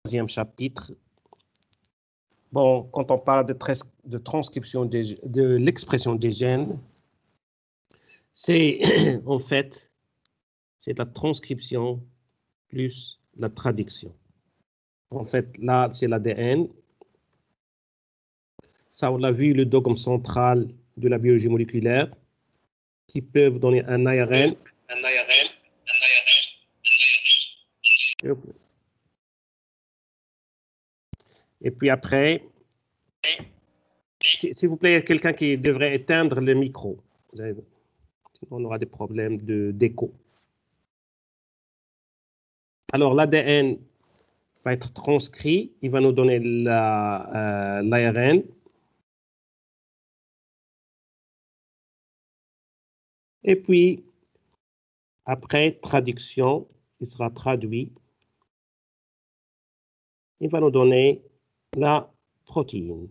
troisième chapitre. Bon, quand on parle de transcription de l'expression des gènes, c'est en fait, c'est la transcription plus la traduction. En fait, là, c'est l'ADN. Ça, on l'a vu, le dogme central de la biologie moléculaire, qui peuvent donner un ARN. Et puis après, s'il vous plaît, il y a quelqu'un qui devrait éteindre le micro. Sinon, on aura des problèmes d'écho. Alors, l'ADN va être transcrit. Il va nous donner l'ARN. Et puis, après traduction, il sera traduit. Il va nous donner la protéine.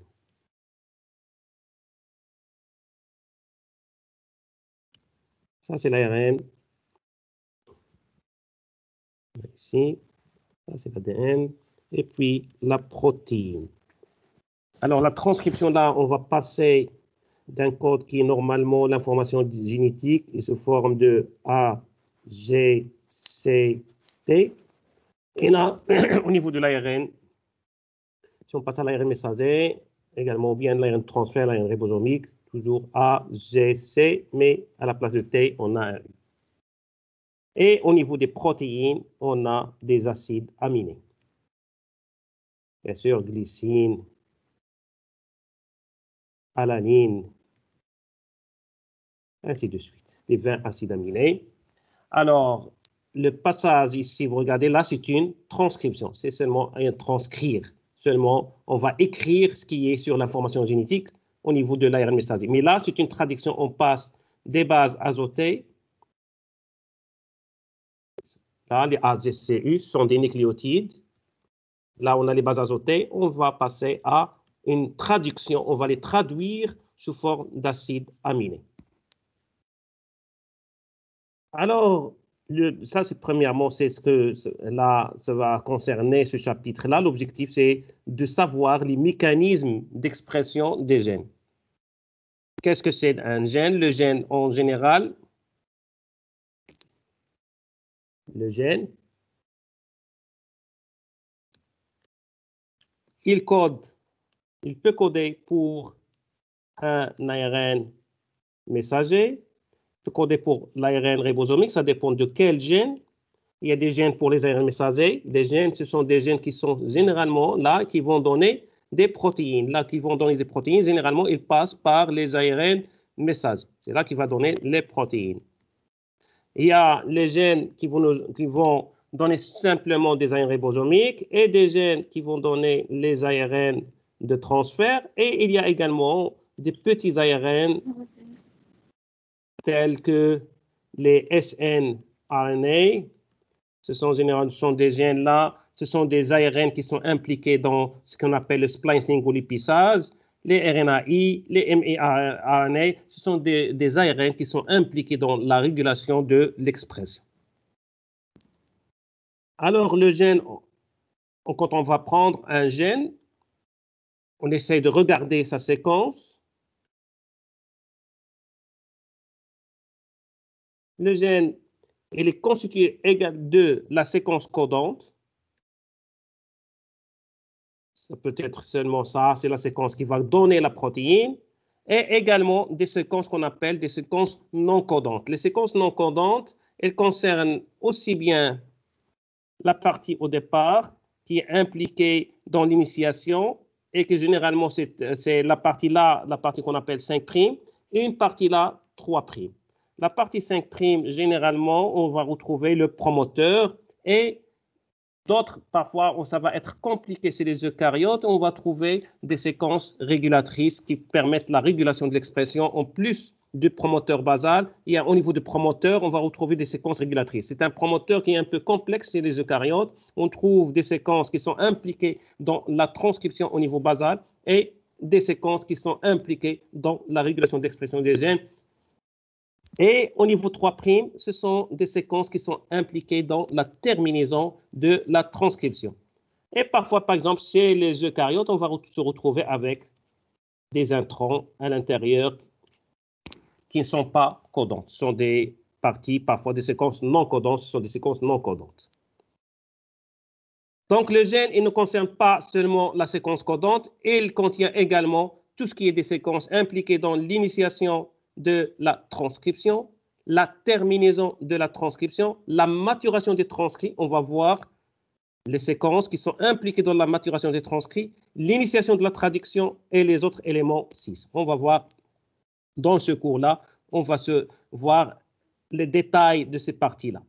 Ça, c'est l'ARN. Ici, ça, c'est l'ADN. Et puis, la protéine. Alors, la transcription, là, on va passer d'un code qui est normalement l'information génétique. Il se forme de A, G, C, T. Et là, au niveau de l'ARN, si on passe à l'ARN messager, également bien l'ARN transfert, l'ARN ribosomique, toujours A, G, C, mais à la place de T, on a un U. Et au niveau des protéines, on a des acides aminés. Bien sûr, glycine, alanine, ainsi de suite. Les 20 acides aminés. Alors, le passage ici, vous regardez, là, c'est une transcription. C'est seulement un transcrire. Seulement, on va écrire ce qui est sur l'information génétique au niveau de l'ARN messager. Mais là, c'est une traduction. On passe des bases azotées. Là, les AGCU sont des nucléotides. Là, on a les bases azotées. On va passer à une traduction. On va les traduire sous forme d'acides aminés. Alors, ça, c'est premièrement, c'est ce que là, ça va concerner ce chapitre-là. L'objectif, c'est de savoir les mécanismes d'expression des gènes. Qu'est-ce que c'est un gène? Le gène, en général, le gène, il peut coder pour un ARN messager, il peut coder pour l'ARN ribosomique, ça dépend de quel gène. Il y a des gènes pour les ARN messagers. Des gènes, ce sont des gènes qui sont généralement là, qui vont donner des protéines. Là, qui vont donner des protéines, généralement, ils passent par les ARN messagers. C'est là qui va donner les protéines. Il y a les gènes qui vont donner simplement des ARN ribosomiques et des gènes qui vont donner les ARN de transfert. Et il y a également des petits ARN tels que les snRNA. Ce sont généralement des gènes là, ce sont des ARN qui sont impliqués dans ce qu'on appelle le splicing ou l'épissage. Les RNAi, les mRNA, ce sont des ARN qui sont impliqués dans la régulation de l'expression. Alors, le gène, quand on va prendre un gène, on essaie de regarder sa séquence. Le gène, il est constitué de la séquence codante. Ça peut être seulement ça, c'est la séquence qui va donner la protéine, et également des séquences qu'on appelle des séquences non codantes. Les séquences non codantes, elles concernent aussi bien la partie au départ qui est impliquée dans l'initiation et que généralement c'est la partie là, la partie qu'on appelle 5', et une partie là, 3'. La partie 5', généralement, on va retrouver le promoteur et d'autres, parfois, ça va être compliqué chez les eucaryotes. On va trouver des séquences régulatrices qui permettent la régulation de l'expression. En plus du promoteur basal, au niveau du promoteur, on va retrouver des séquences régulatrices. C'est un promoteur qui est un peu complexe chez les eucaryotes. On trouve des séquences qui sont impliquées dans la transcription au niveau basal et des séquences qui sont impliquées dans la régulation d'expression des gènes. Et au niveau 3', ce sont des séquences qui sont impliquées dans la terminaison de la transcription. Et parfois, par exemple, chez les eucaryotes, on va se retrouver avec des introns à l'intérieur qui ne sont pas codantes. Ce sont des parties, parfois des séquences non codantes, ce sont des séquences non codantes. Donc, le gène, il ne concerne pas seulement la séquence codante, il contient également tout ce qui est des séquences impliquées dans l'initiation de la transcription, la terminaison de la transcription, la maturation des transcrits. On va voir les séquences qui sont impliquées dans la maturation des transcrits, l'initiation de la traduction et les autres éléments 6. On va voir dans ce cours-là, on va se voir les détails de ces parties-là.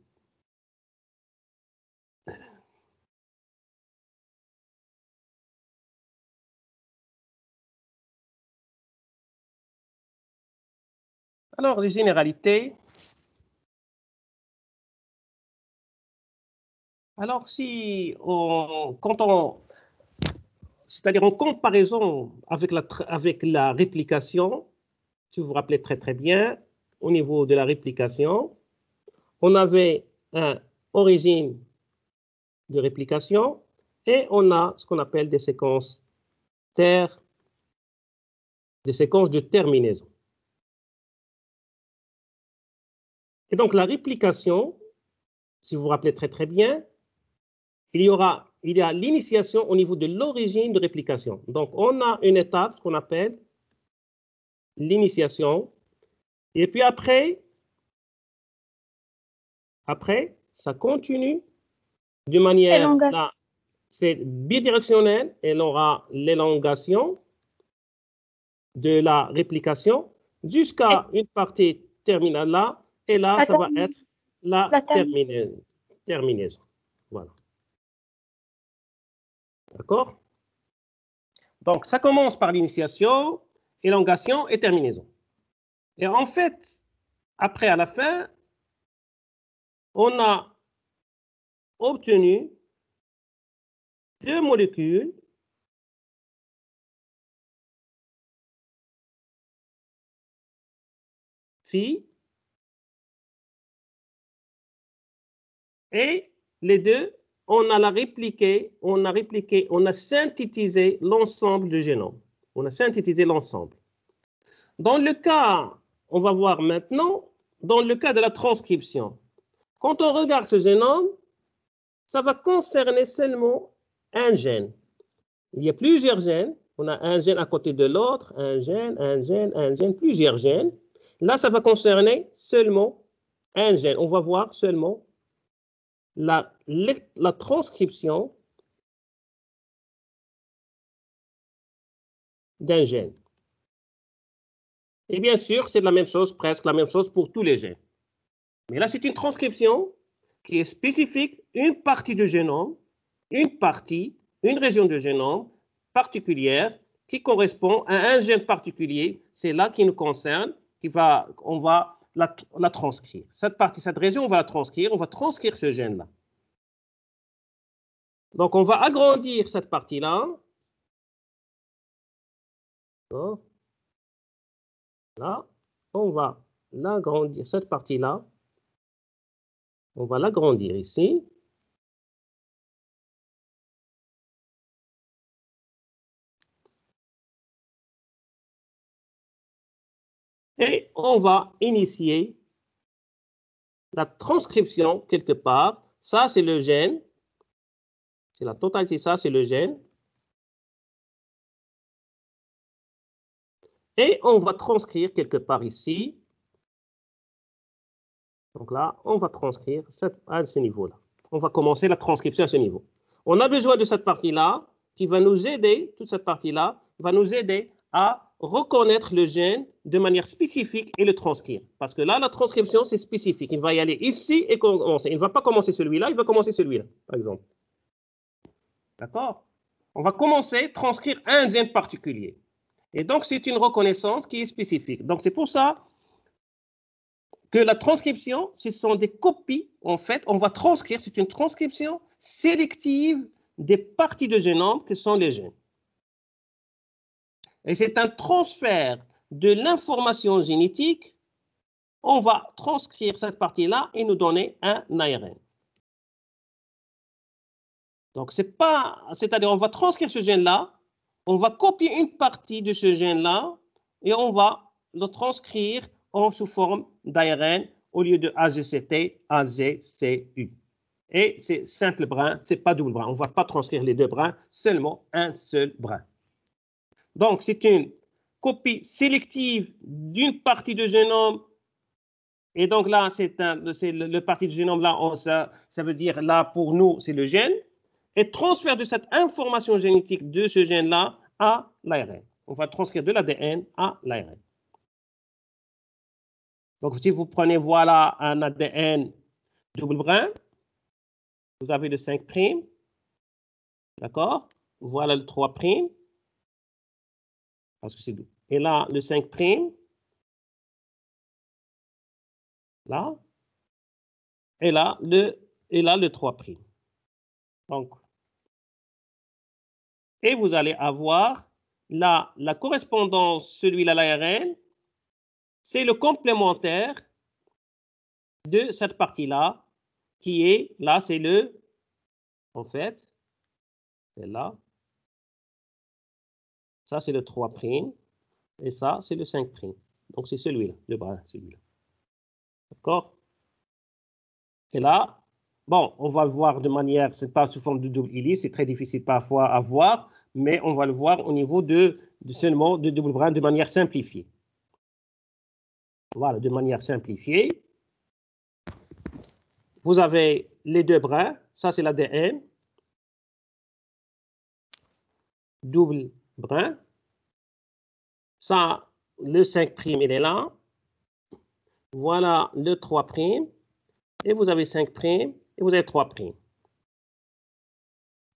Alors, les généralités. Alors, si c'est-à-dire en comparaison avec la réplication, si vous vous rappelez très très bien, au niveau de la réplication, on avait une origine de réplication et on a ce qu'on appelle des séquences de terminaison. Et donc la réplication, si vous vous rappelez très très bien, il y a l'initiation au niveau de l'origine de réplication. Donc on a une étape qu'on appelle l'initiation. Et puis après, ça continue de manière, c'est bidirectionnel et on aura l'élongation de la réplication jusqu'à une partie terminale là, et là, ça va être la terminaison. Voilà. D'accord? Donc, ça commence par l'initiation, élongation et terminaison. Et en fait, après, à la fin, on a obtenu deux molécules phi, et les deux, on a synthétisé l'ensemble du génome. On a synthétisé l'ensemble. Dans le cas, on va voir maintenant, dans le cas de la transcription, quand on regarde ce génome, ça va concerner seulement un gène. Il y a plusieurs gènes. On a un gène à côté de l'autre, un gène, plusieurs gènes. Là, ça va concerner seulement un gène. On va voir seulement la transcription d'un gène. Et bien sûr, c'est la même chose, presque la même chose pour tous les gènes. Mais là, c'est une transcription qui est spécifique, une partie du génome, une région du génome particulière qui correspond à un gène particulier. C'est là qui nous concerne, on va la transcrire. Cette région, on va la transcrire, on va transcrire ce gène-là. Donc, on va agrandir cette partie-là. Là, on va l'agrandir, cette partie-là. On va l'agrandir ici. Et on va initier la transcription quelque part. Ça, c'est le gène. C'est la totalité, ça, c'est le gène. Et on va transcrire quelque part ici. Donc là, on va transcrire à ce niveau-là. On va commencer la transcription à ce niveau. On a besoin de cette partie-là qui va nous aider, toute cette partie-là, va nous aider à reconnaître le gène de manière spécifique et le transcrire. Parce que là, la transcription, c'est spécifique. Il va y aller ici et commencer. Il ne va pas commencer celui-là, il va commencer celui-là, par exemple. D'accord? On va commencer à transcrire un gène particulier. Et donc, c'est une reconnaissance qui est spécifique. Donc, c'est pour ça que la transcription, ce sont des copies. En fait, on va transcrire, c'est une transcription sélective des parties de génome que sont les gènes. Et c'est un transfert de l'information génétique. On va transcrire cette partie-là et nous donner un ARN. Donc, c'est-à-dire on va transcrire ce gène-là, on va copier une partie de ce gène-là et on va le transcrire sous forme d'ARN au lieu de AGCT, AGCU. Et c'est simple brin, c'est pas double brin. On ne va pas transcrire les deux brins, seulement un seul brin. Donc, c'est une copie sélective d'une partie du génome. Et donc là, c'est le partie du génome, là, ça veut dire, là, pour nous, c'est le gène. Et transfert de cette information génétique de ce gène-là à l'ARN. On va transcrire de l'ADN à l'ARN. Donc, si vous prenez, voilà, un ADN double brin, vous avez le 5', d'accord? Voilà le 3', parce que c'est double. Et là, le 5', là, et là, le 3'. Donc, et vous allez avoir là la correspondance, celui-là, l'ARN, c'est le complémentaire de cette partie-là, qui est, là, c'est le, en fait, c'est là, ça c'est le 3', et ça c'est le 5'. Donc c'est celui-là, le brin, celui-là. D'accord? Et là, bon, on va le voir de manière, c'est pas sous forme de double hélice, c'est très difficile parfois à voir, mais on va le voir au niveau seulement de double brin de manière simplifiée. Voilà, de manière simplifiée. Vous avez les deux brins, ça c'est l'ADN, double brin. Ça, le 5', il est là. Voilà le 3', et vous avez 5', et vous avez 3'.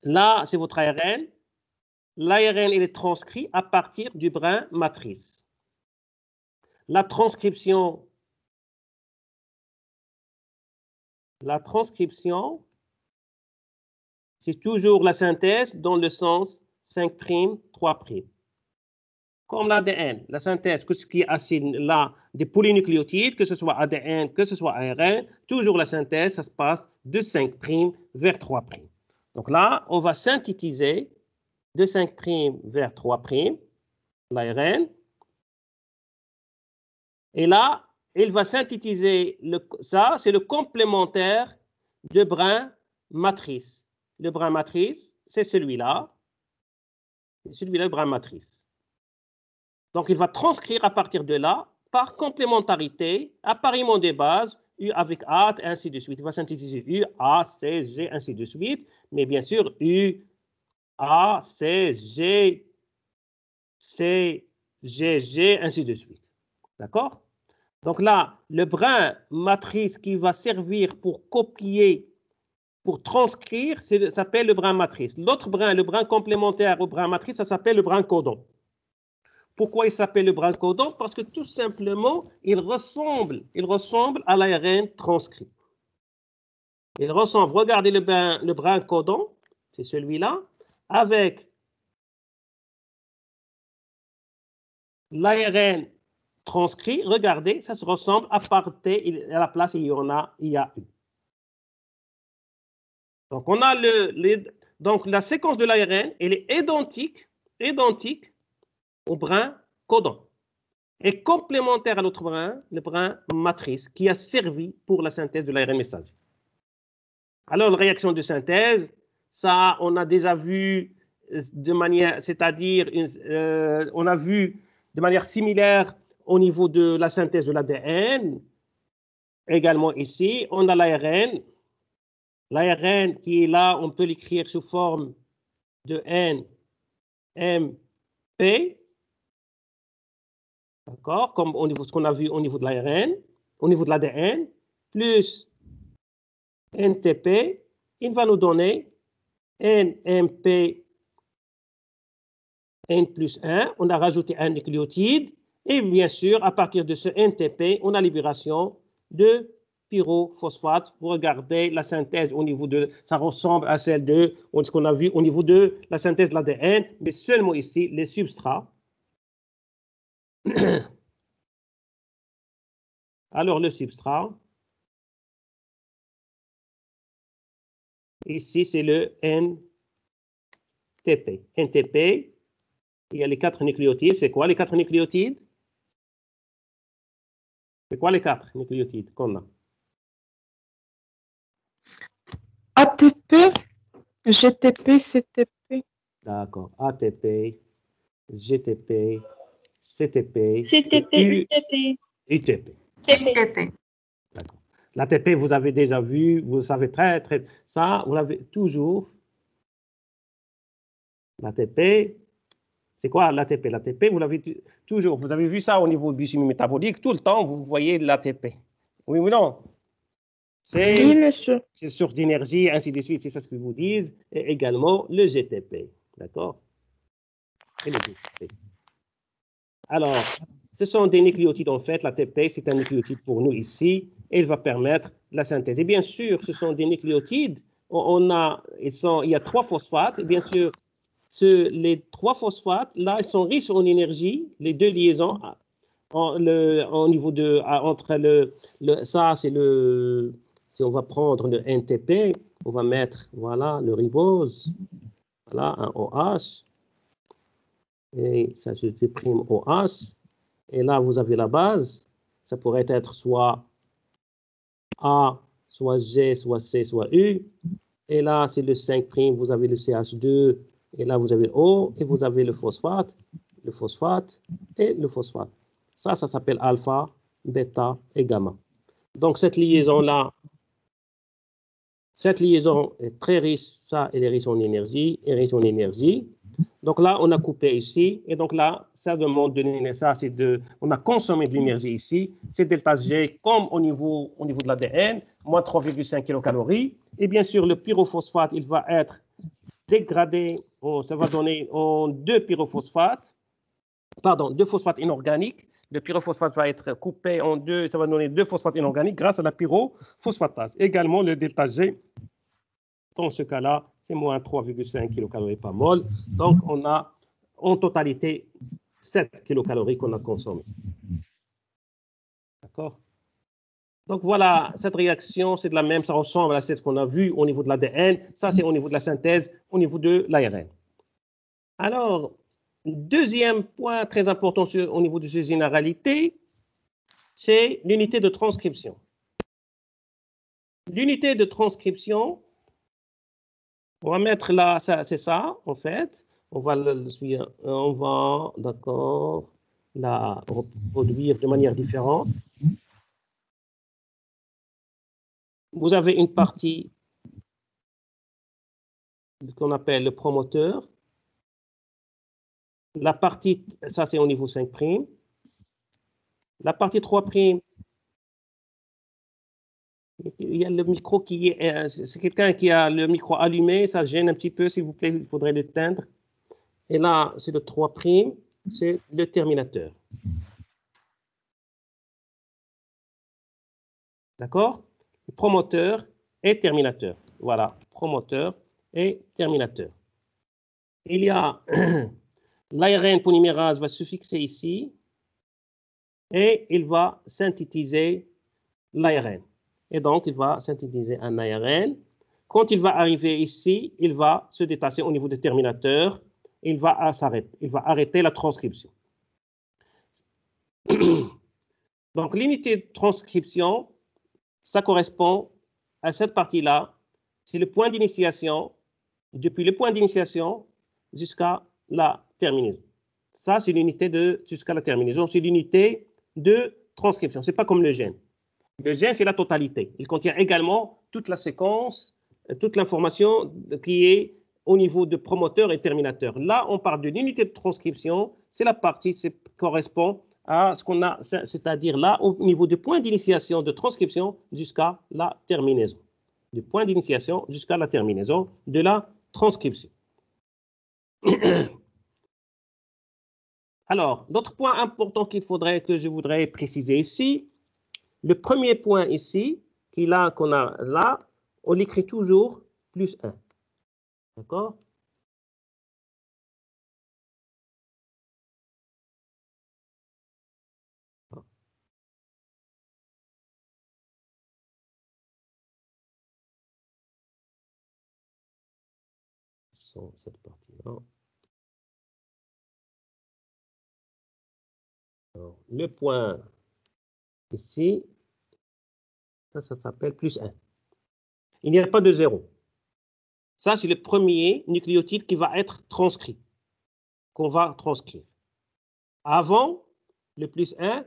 Là, c'est votre ARN. L'ARN, il est transcrit à partir du brin matrice. La transcription, c'est toujours la synthèse dans le sens 5', 3'. Comme l'ADN, la synthèse, ce qui est assis là, des polynucléotides, que ce soit ADN, que ce soit ARN, toujours la synthèse, ça se passe de 5' vers 3'. Donc là, on va synthétiser de 5' vers 3', l'ARN. Et là, il va synthétiser ça, c'est le complémentaire de brin matrice. Le brin matrice, c'est celui-là. C'est celui-là, le brin matrice. Donc, il va transcrire à partir de là, par complémentarité, appariement des bases, U avec A, et ainsi de suite. Il va synthétiser U, A, C, G, ainsi de suite. Mais bien sûr, U, A, C, G, C, G, G, ainsi de suite. D'accord? Donc là, le brin matrice qui va servir pour copier, pour transcrire, ça s'appelle le brin matrice. L'autre brin, le brin complémentaire au brin matrice, ça s'appelle le brin codon. Pourquoi il s'appelle le brin codon? Parce que tout simplement, il ressemble à l'ARN transcrit. Il ressemble, regardez le brin codon, c'est celui-là, avec l'ARN transcrit, regardez, ça se ressemble, à part T, à la place, il y a U. Donc, on a donc la séquence de l'ARN, elle est identique au brin codon. Et complémentaire à l'autre brin, le brin matrice, qui a servi pour la synthèse de l'ARN messager. Alors, la réaction de synthèse, ça, on a déjà vu de manière, c'est-à-dire, on a vu de manière similaire au niveau de la synthèse de l'ADN. Également ici, on a l'ARN. L'ARN qui est là, on peut l'écrire sous forme de N, M, P. D'accord? Comme au niveau, ce qu'on a vu au niveau de l'ARN, au niveau de l'ADN, plus NTP, il va nous donner NMP N plus 1. On a rajouté un nucléotide. Et bien sûr, à partir de ce NTP, on a libération de pyrophosphate. Vous regardez la synthèse au niveau de, ça ressemble à celle de ce qu'on a vu au niveau de la synthèse de l'ADN, mais seulement ici, les substrats. Alors, le substrat, ici, c'est le NMP. TP. NTP, il y a les 4 nucléotides. C'est quoi les 4 nucléotides? C'est quoi les 4 nucléotides qu'on a? ATP, GTP, CTP. D'accord. ATP, GTP, CTP, CTP, UTP. UTP. TP. D'accord. L'ATP, vous avez déjà vu, vous savez très, ça, vous l'avez toujours. L'ATP, c'est quoi l'ATP? L'ATP, vous l'avez toujours, vous avez vu ça au niveau du chimie métabolique, tout le temps, vous voyez l'ATP. Oui ou non? Oui, monsieur. C'est source d'énergie, ainsi de suite, c'est ça ce que vous disent, et également le GTP, d'accord? Et le GTP. Alors, ce sont des nucléotides en fait, l'ATP, c'est un nucléotide pour nous ici, et il va permettre la synthèse. Et bien sûr, ce sont des nucléotides, il y a 3 phosphates, et bien sûr, les 3 phosphates, là, ils sont riches en énergie, les 2 liaisons, au niveau de, entre ça, c'est si on va prendre le NTP, on va mettre, voilà, le ribose, voilà, un OH, et ça se déprime OH, et là, vous avez la base, ça pourrait être soit A, soit G, soit C, soit U, et là, c'est le 5', vous avez le CH2, et là, vous avez O, et vous avez le phosphate et le phosphate. Ça s'appelle alpha, bêta et gamma. Donc, cette liaison-là, cette liaison est très riche, ça, elle est riche en énergie, Donc là, on a coupé ici, et donc là, ça demande de donner ça, on a consommé de l'énergie ici, c'est delta G comme au niveau de l'ADN, moins 3,5 kilocalories, et bien sûr, le pyrophosphate, il va être dégradé, ça va donner en 2 pyrophosphates, deux phosphates inorganiques. Le pyrophosphate va être coupé en 2, ça va donner 2 phosphates inorganiques grâce à la pyrophosphatase. Également, le delta G, dans ce cas-là, c'est moins 3,5 kilocalories par mol. Donc, on a en totalité 7 kilocalories qu'on a consommées. D'accord? Donc, voilà, cette réaction, c'est de la même, ça ressemble à ce qu'on a vu au niveau de l'ADN. Ça, c'est au niveau de la synthèse, au niveau de l'ARN. Alors, deuxième point très important au niveau de ces généralités, c'est l'unité de transcription. L'unité de transcription, on va mettre là, c'est ça, en fait. On va d'accord, la reproduire de manière différente. Vous avez une partie qu'on appelle le promoteur. La partie, ça c'est au niveau 5'. La partie 3', il y a le micro qui est... c'est quelqu'un qui a le micro allumé, ça gêne un petit peu, s'il vous plaît, il faudrait l'éteindre. Et là, c'est le 3', c'est le terminateur. D'accord? Promoteur et terminateur. Voilà, promoteur et terminateur. Il y a l'ARN polymérase va se fixer ici et il va synthétiser l'ARN. Et donc, il va synthétiser un ARN. Quand il va arriver ici, il va se détacher au niveau du terminateur. Il va arrêter la transcription. Donc, l'unité de transcription, ça correspond à cette partie-là. C'est le point d'initiation, depuis le point d'initiation jusqu'à la terminaison. Ça, c'est l'unité jusqu'à la terminaison. C'est l'unité de transcription. Ce n'est pas comme le gène. Le gène, c'est la totalité. Il contient également toute la séquence, toute l'information qui est au niveau de promoteur et terminateur. Là, on parle de l'unité de transcription. C'est la partie qui correspond à ce qu'on a, c'est-à-dire là, au niveau du point d'initiation de transcription jusqu'à la terminaison. Du point d'initiation jusqu'à la terminaison de la transcription. Alors, d'autres points importants que je voudrais préciser ici. Le premier point ici, qu'on a là, on l'écrit toujours plus 1. D'accord? façon cette partie-là. Le point ici, ça s'appelle plus 1. Il n'y a pas de 0. Ça, c'est le premier nucléotide qui va être transcrit, qu'on va transcrire. Avant, le plus 1,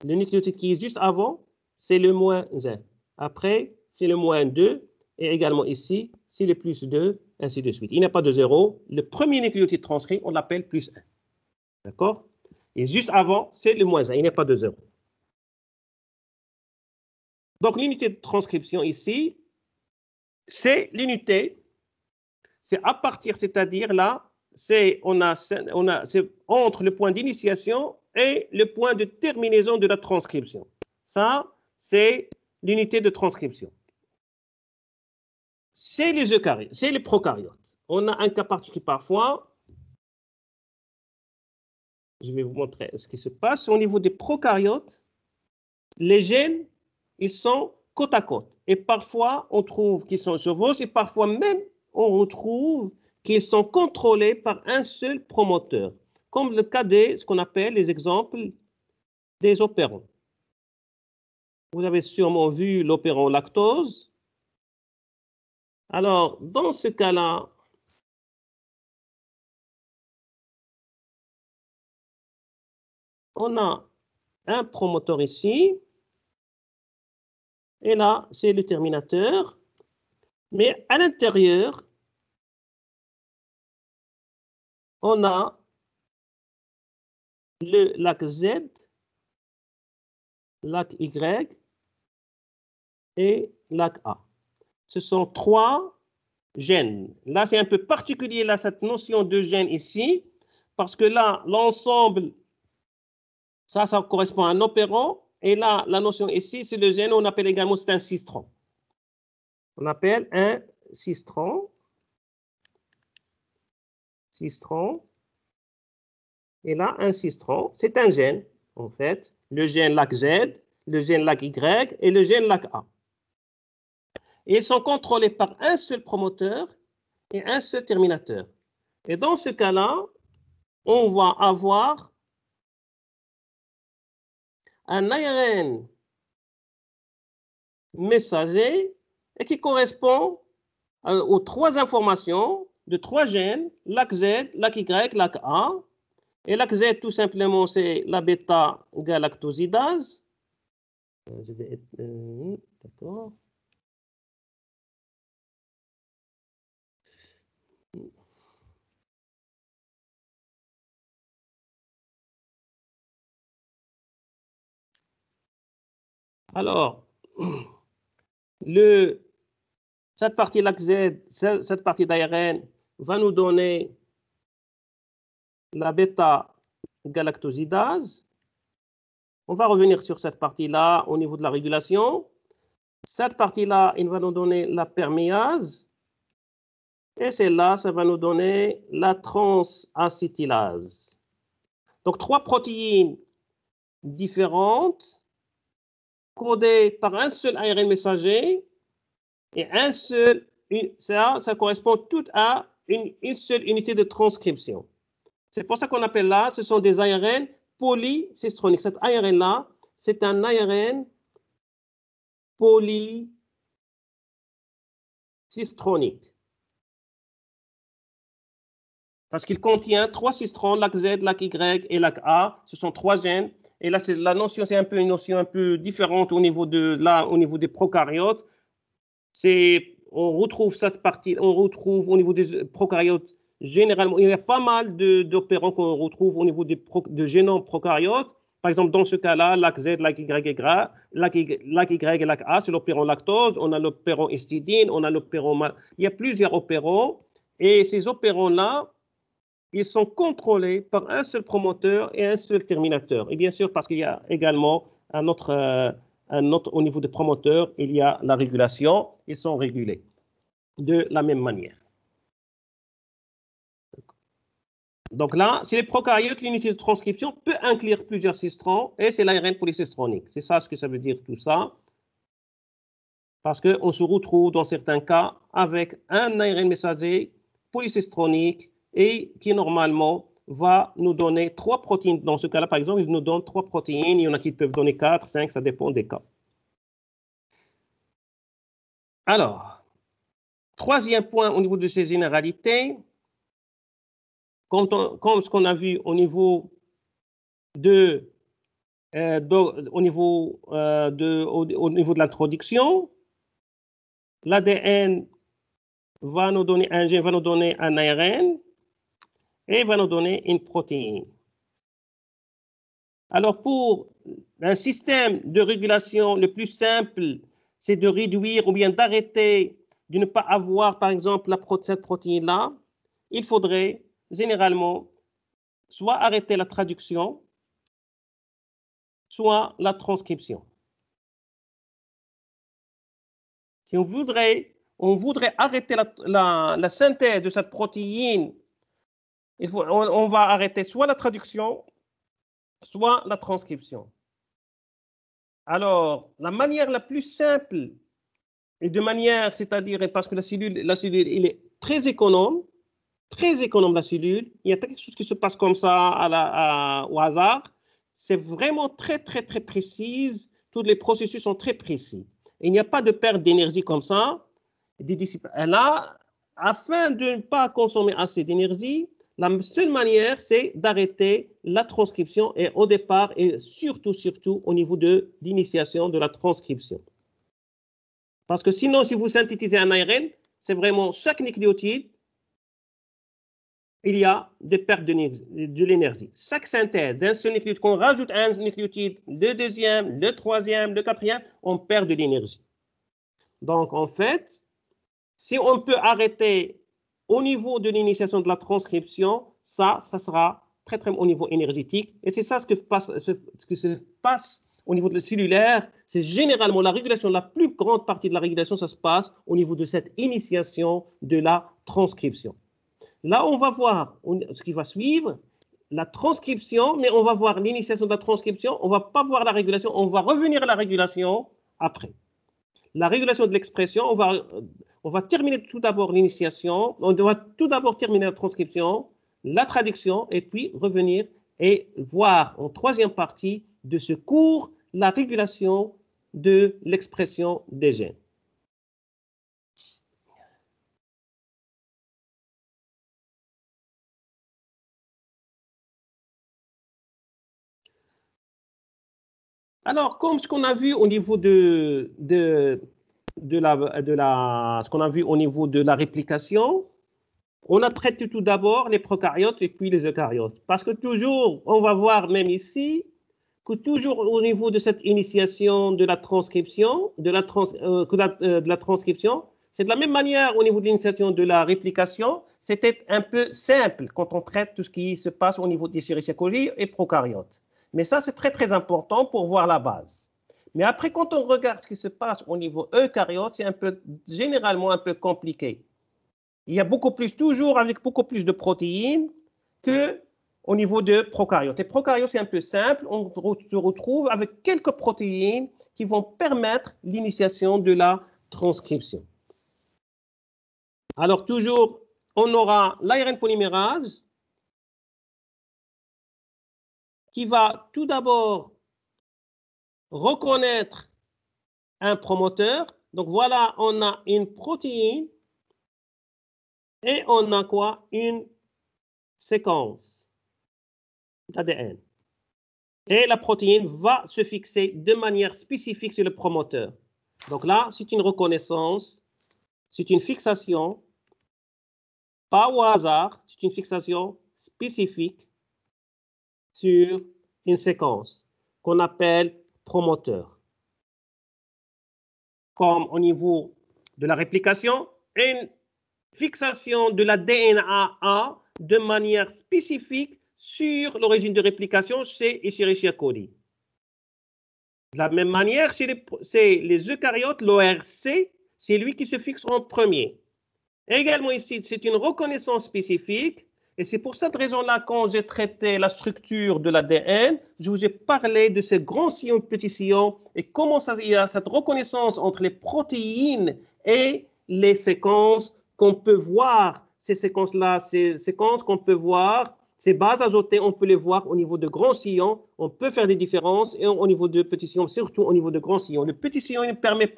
le nucléotide qui est juste avant, c'est le moins 1. Après, c'est le moins 2. Et également ici, c'est le plus 2, ainsi de suite. Il n'y a pas de 0. Le premier nucléotide transcrit, on l'appelle plus 1. D'accord? Et juste avant, c'est le moins 1. Il n'y a pas de 0. Donc, l'unité de transcription ici, c'est l'unité, c'est à partir, c'est-à-dire là, c'est entre le point d'initiation et le point de terminaison de la transcription. Ça, c'est l'unité de transcription. C'est les eucaryotes, c'est les prokaryotes. On a un cas particulier parfois. Je vais vous montrer ce qui se passe. Au niveau des prokaryotes, les gènes, ils sont côte à côte. Et parfois, on trouve qu'ils sont chevauchés et parfois même, on retrouve qu'ils sont contrôlés par un seul promoteur, comme le cas de ce qu'on appelle les exemples des opérons. Vous avez sûrement vu l'opéron lactose. Alors, dans ce cas-là, on a un promoteur ici, et là, c'est le terminateur. Mais à l'intérieur, on a le lac Z, lac Y et lac A. Ce sont 3 gènes. Là, c'est un peu particulier, là, cette notion de gène ici, parce que là, l'ensemble, ça correspond à un opéron, et là, la notion ici, c'est le gène, on appelle également, c'est un cistron. On appelle un cistron. Cistron. Et là, un cistron, c'est un gène, en fait. Le gène lac Z, le gène lac Y et le gène lac A. Et ils sont contrôlés par un seul promoteur et un seul terminateur. Et dans ce cas-là, on va avoir un ARN messager et qui correspond aux 3 informations de 3 gènes, lac Z, lac Y, lac A. Et lac Z, tout simplement, c'est la bêta-galactosidase. Je vais être... d'accord. Alors, cette partie lac Z, cette partie d'ARN va nous donner la bêta-galactosidase. On va revenir sur cette partie-là au niveau de la régulation. Cette partie-là, il va nous donner la perméase. Et celle-là, ça va nous donner la transacétylase. Donc, 3 protéines différentes, codées par un seul ARN messager et un seul, ça correspond tout à une seule unité de transcription. C'est pour ça qu'on appelle là, ce sont des ARN polycistroniques. Cet ARN-là, c'est un ARN polycistronique. Parce qu'il contient 3 cistrons, lac Z, lac Y et lac A. Ce sont 3 gènes. Et là, la notion, c'est un peu une notion un peu différente au niveau des prokaryotes. On retrouve cette partie, on retrouve au niveau des prokaryotes, généralement, il y a pas mal d'opérants qu'on retrouve au niveau de génomes prokaryotes. Par exemple, dans ce cas-là, lac Z, lac Y et lac Y et lac A, c'est l'opéron lactose. On a l'opéron histidine, on a l'opéron... Il y a plusieurs opérons. Et ces opérons-là, ils sont contrôlés par un seul promoteur et un seul terminateur. Et bien sûr, parce qu'il y a également un autre, au niveau des promoteurs, il y a la régulation. Ils sont régulés de la même manière. Donc là, c'est les prokaryotes, l'unité de transcription peut inclure plusieurs cistrons et c'est l'ARN polycistronique. C'est ça ce que ça veut dire tout ça. Parce qu'on se retrouve dans certains cas avec un ARN messager polycistronique et qui normalement va nous donner 3 protéines. Dans ce cas-là, par exemple, il nous donne 3 protéines. Il y en a qui peuvent donner 4, 5, ça dépend des cas. Alors, troisième point au niveau de ces généralités, comme ce qu'on a vu au niveau de l'introduction, l'ADN va nous donner un gène, va nous donner un ARN et va nous donner une protéine. Alors, pour un système de régulation, le plus simple, c'est de réduire ou bien d'arrêter, de ne pas avoir, par exemple, cette protéine-là. Il faudrait généralement soit arrêter la traduction, soit la transcription. Si on voudrait arrêter la synthèse de cette protéine, on va arrêter soit la traduction, soit la transcription. Alors, la manière la plus simple, et de manière, c'est-à-dire parce que la cellule, il est très économe la cellule, il n'y a pas quelque chose qui se passe comme ça au hasard, c'est vraiment très, très, très précise, tous les processus sont très précis. Il n'y a pas de perte d'énergie comme ça. Là, afin de ne pas consommer assez d'énergie, la seule manière, c'est d'arrêter la transcription et au départ, et surtout au niveau de l'initiation de la transcription. Parce que sinon, si vous synthétisez un ARN, c'est vraiment chaque nucléotide, il y a des pertes de l'énergie. Chaque synthèse d'un seul nucléotide, qu'on rajoute un nucléotide, le deuxième, le troisième, le quatrième, on perd de l'énergie. Donc, en fait, si on peut arrêter au niveau de l'initiation de la transcription, ça sera très, très au niveau énergétique. Et c'est ça ce qui se passe au niveau de la cellulaire. C'est généralement la régulation, la plus grande partie de la régulation, ça se passe au niveau de cette initiation de la transcription. Là, on va voir ce qui va suivre, la transcription, mais on va voir l'initiation de la transcription, on ne va pas voir la régulation, on va revenir à la régulation après. La régulation de l'expression, on va terminer tout d'abord l'initiation, on doit tout d'abord terminer la transcription, la traduction, et puis revenir et voir en troisième partie de ce cours la régulation de l'expression des gènes. Alors, comme ce qu'on a vu au niveau ce qu'on a vu au niveau de la réplication, on a traité tout d'abord les prokaryotes et puis les eucaryotes. Parce que toujours, on va voir même ici, que toujours au niveau de cette initiation de la transcription, c'est de la même manière au niveau de l'initiation de la réplication, c'était un peu simple quand on traite tout ce qui se passe au niveau des Escherichia coli et prokaryotes. Mais ça, c'est très, très important pour voir la base. Mais après, quand on regarde ce qui se passe au niveau eucaryote, c'est généralement un peu compliqué. Il y a toujours avec beaucoup plus de protéines qu'au niveau de prokaryotes. Les prokaryotes, c'est un peu simple. On se retrouve avec quelques protéines qui vont permettre l'initiation de la transcription. Alors, toujours, on aura l'ARN polymérase qui va tout d'abord reconnaître un promoteur. Donc, voilà, on a une protéine et on a quoi? Une séquence d'ADN. Et la protéine va se fixer de manière spécifique sur le promoteur. Donc là, c'est une reconnaissance, c'est une fixation, pas au hasard, c'est une fixation spécifique sur une séquence qu'on appelle promoteur. Comme au niveau de la réplication, une fixation de la DNA de manière spécifique sur l'origine de réplication chez Escherichia coli. De la même manière, chez les eucaryotes, l'ORC, c'est lui qui se fixe en premier. Également ici, c'est une reconnaissance spécifique. Et c'est pour cette raison-là, quand j'ai traité la structure de l'ADN, je vous ai parlé de ces grands sillons, petits sillons, et comment il y a cette reconnaissance entre les protéines et les séquences qu'on peut voir ces séquences-là, ces séquences qu'on peut voir, ces bases azotées, on peut les voir au niveau de grands sillons. On peut faire des différences et au niveau de petits sillons, surtout au niveau de grands sillons. Le petit sillon, il permet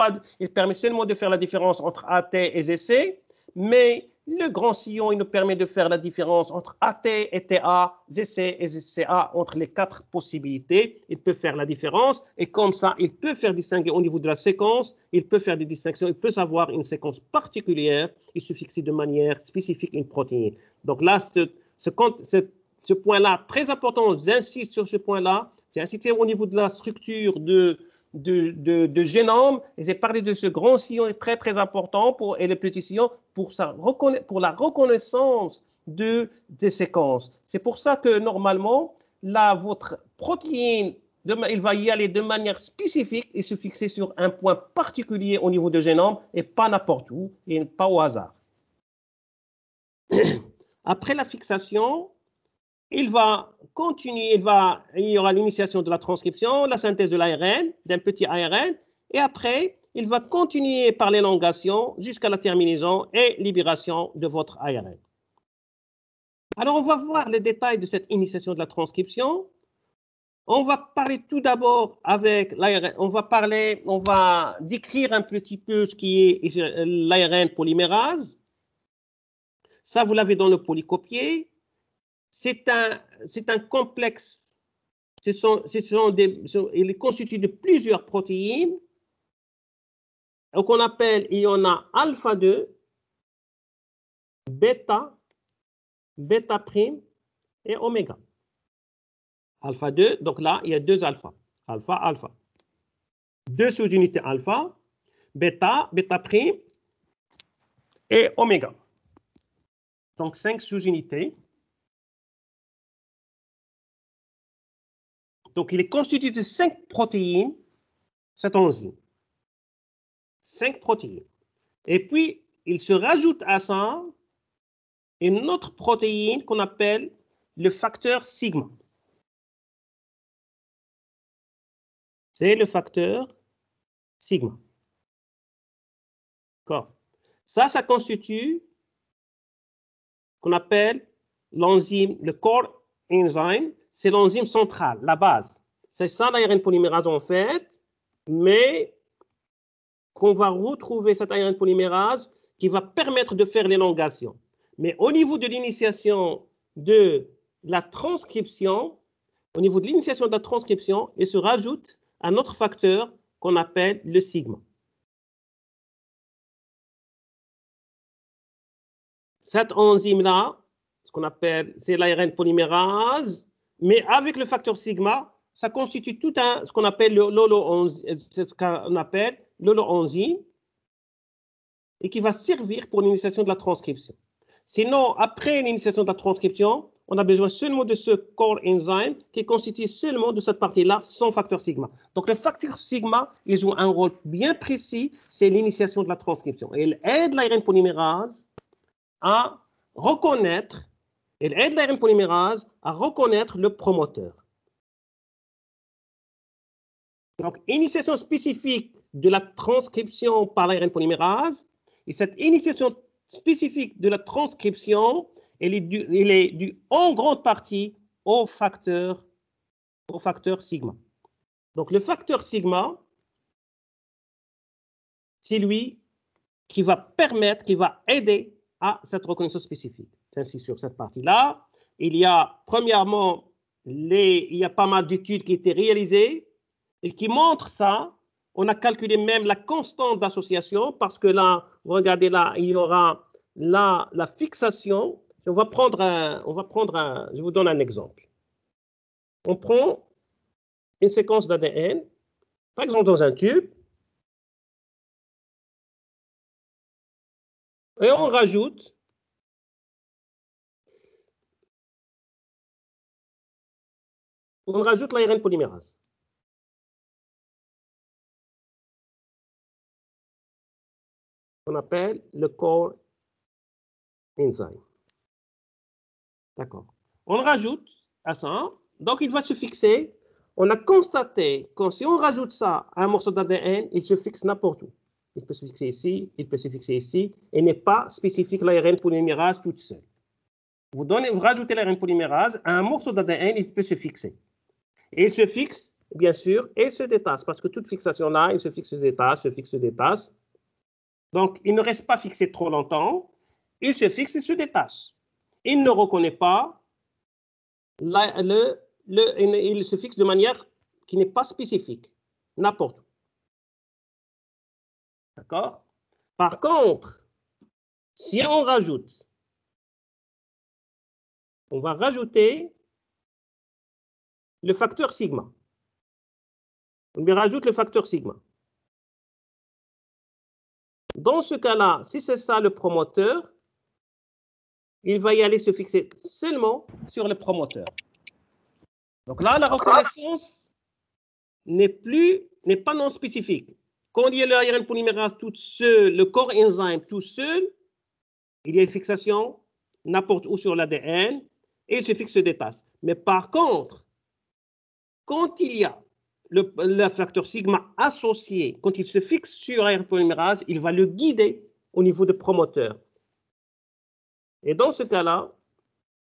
seulement de faire la différence entre AT et ZC, mais le grand sillon, il nous permet de faire la différence entre AT et TA, ZC et ZCA, entre les 4 possibilités. Il peut faire la différence et comme ça, il peut faire distinguer au niveau de la séquence, il peut faire des distinctions, il peut savoir une séquence particulière et se fixer de manière spécifique une protéine. Donc là, ce point-là, très important, j'insiste sur ce point-là, j'ai insisté au niveau de la structure de génome, et j'ai parlé de ce grand sillon très, très important et le petit sillon pour la reconnaissance des séquences. C'est pour ça que normalement, là, votre protéine, il va y aller de manière spécifique et se fixer sur un point particulier au niveau du génome et pas n'importe où et pas au hasard. Après la fixation, il va continuer, il y aura l'initiation de la transcription, la synthèse de l'ARN, d'un petit ARN, et après, il va continuer par l'élongation jusqu'à la terminaison et libération de votre ARN. Alors, on va voir les détails de cette initiation de la transcription. On va parler tout d'abord avec l'ARN, on va décrire un petit peu ce qui est l'ARN polymérase. Ça, vous l'avez dans le polycopier. C'est un complexe. Il est constitué de plusieurs protéines. Qu'on appelle, il y en a alpha 2, bêta, bêta prime et oméga. Alpha 2, donc là, il y a 2 alpha. Alpha, alpha. 2 sous-unités alpha, bêta, bêta prime et oméga. Donc 5 sous-unités. Donc il est constitué de 5 protéines, cette enzyme. 5 protéines. Et puis, il se rajoute à ça une autre protéine qu'on appelle le facteur sigma. C'est le facteur sigma. D'accord. Ça constitue qu'on appelle l'enzyme, le core enzyme, c'est l'enzyme centrale, la base. C'est ça l'ARN polymérase en fait, mais qu'on va retrouver cette ARN polymérase qui va permettre de faire l'élongation. Mais au niveau de l'initiation de la transcription, il se rajoute un autre facteur qu'on appelle le sigma. Cette enzyme-là, ce qu'on appelle, c'est l'ARN polymérase, mais avec le facteur sigma, ça constitue tout ce qu'on appelle l'holoenzyme, et qui va servir pour l'initiation de la transcription. Sinon, après l'initiation de la transcription, on a besoin seulement de ce core enzyme qui constitue seulement de cette partie-là sans facteur sigma. Donc, le facteur sigma, il joue un rôle bien précis, c'est l'initiation de la transcription. Et il aide l'ARN polymérase à reconnaître le promoteur. Donc, initiation spécifique de la transcription par l'ARN polymérase. Et cette initiation spécifique de la transcription, elle est due en grande partie au facteur sigma. Donc, le facteur sigma, c'est lui qui va aider à cette reconnaissance spécifique. C'est ainsi sur cette partie-là. Il y a, premièrement, il y a pas mal d'études qui ont été réalisées et qui montrent ça. On a calculé même la constante d'association parce que là, vous regardez là, il y aura là la fixation. Je vous donne un exemple. On prend une séquence d'ADN, par exemple dans un tube, et on rajoute l'ARN polymérase. On appelle le core enzyme. D'accord. On rajoute à ça, donc il va se fixer. On a constaté que si on rajoute ça à un morceau d'ADN, il se fixe n'importe où. il peut se fixer ici, il peut se fixer ici, et n'est pas spécifique l'ARN polymérase toute seule. Vous rajoutez l'ARN polymérase, à un morceau d'ADN, il peut se fixer. Et il se fixe, bien sûr, et il se détache, parce que toute fixation-là, il se fixe, se détache, se fixe, se détache. Donc, il ne reste pas fixé trop longtemps, il se fixe et se détache. Il ne reconnaît pas, il se fixe de manière qui n'est pas spécifique, n'importe où. D'accord? Par contre, si on rajoute, on va rajouter le facteur sigma. On lui rajoute le facteur sigma. Dans ce cas-là, si c'est ça le promoteur, il va y aller se fixer seulement sur le promoteur. Donc là, la reconnaissance n'est pas non spécifique. Quand il y a l'ARN polymérase tout seul, le corps enzyme tout seul, il y a une fixation n'importe où sur l'ADN et il se fixe, se détache. Mais par contre, quand il y a le facteur sigma associé, quand il se fixe sur l'ARN polymérase, il va le guider au niveau du promoteur. Et dans ce cas-là,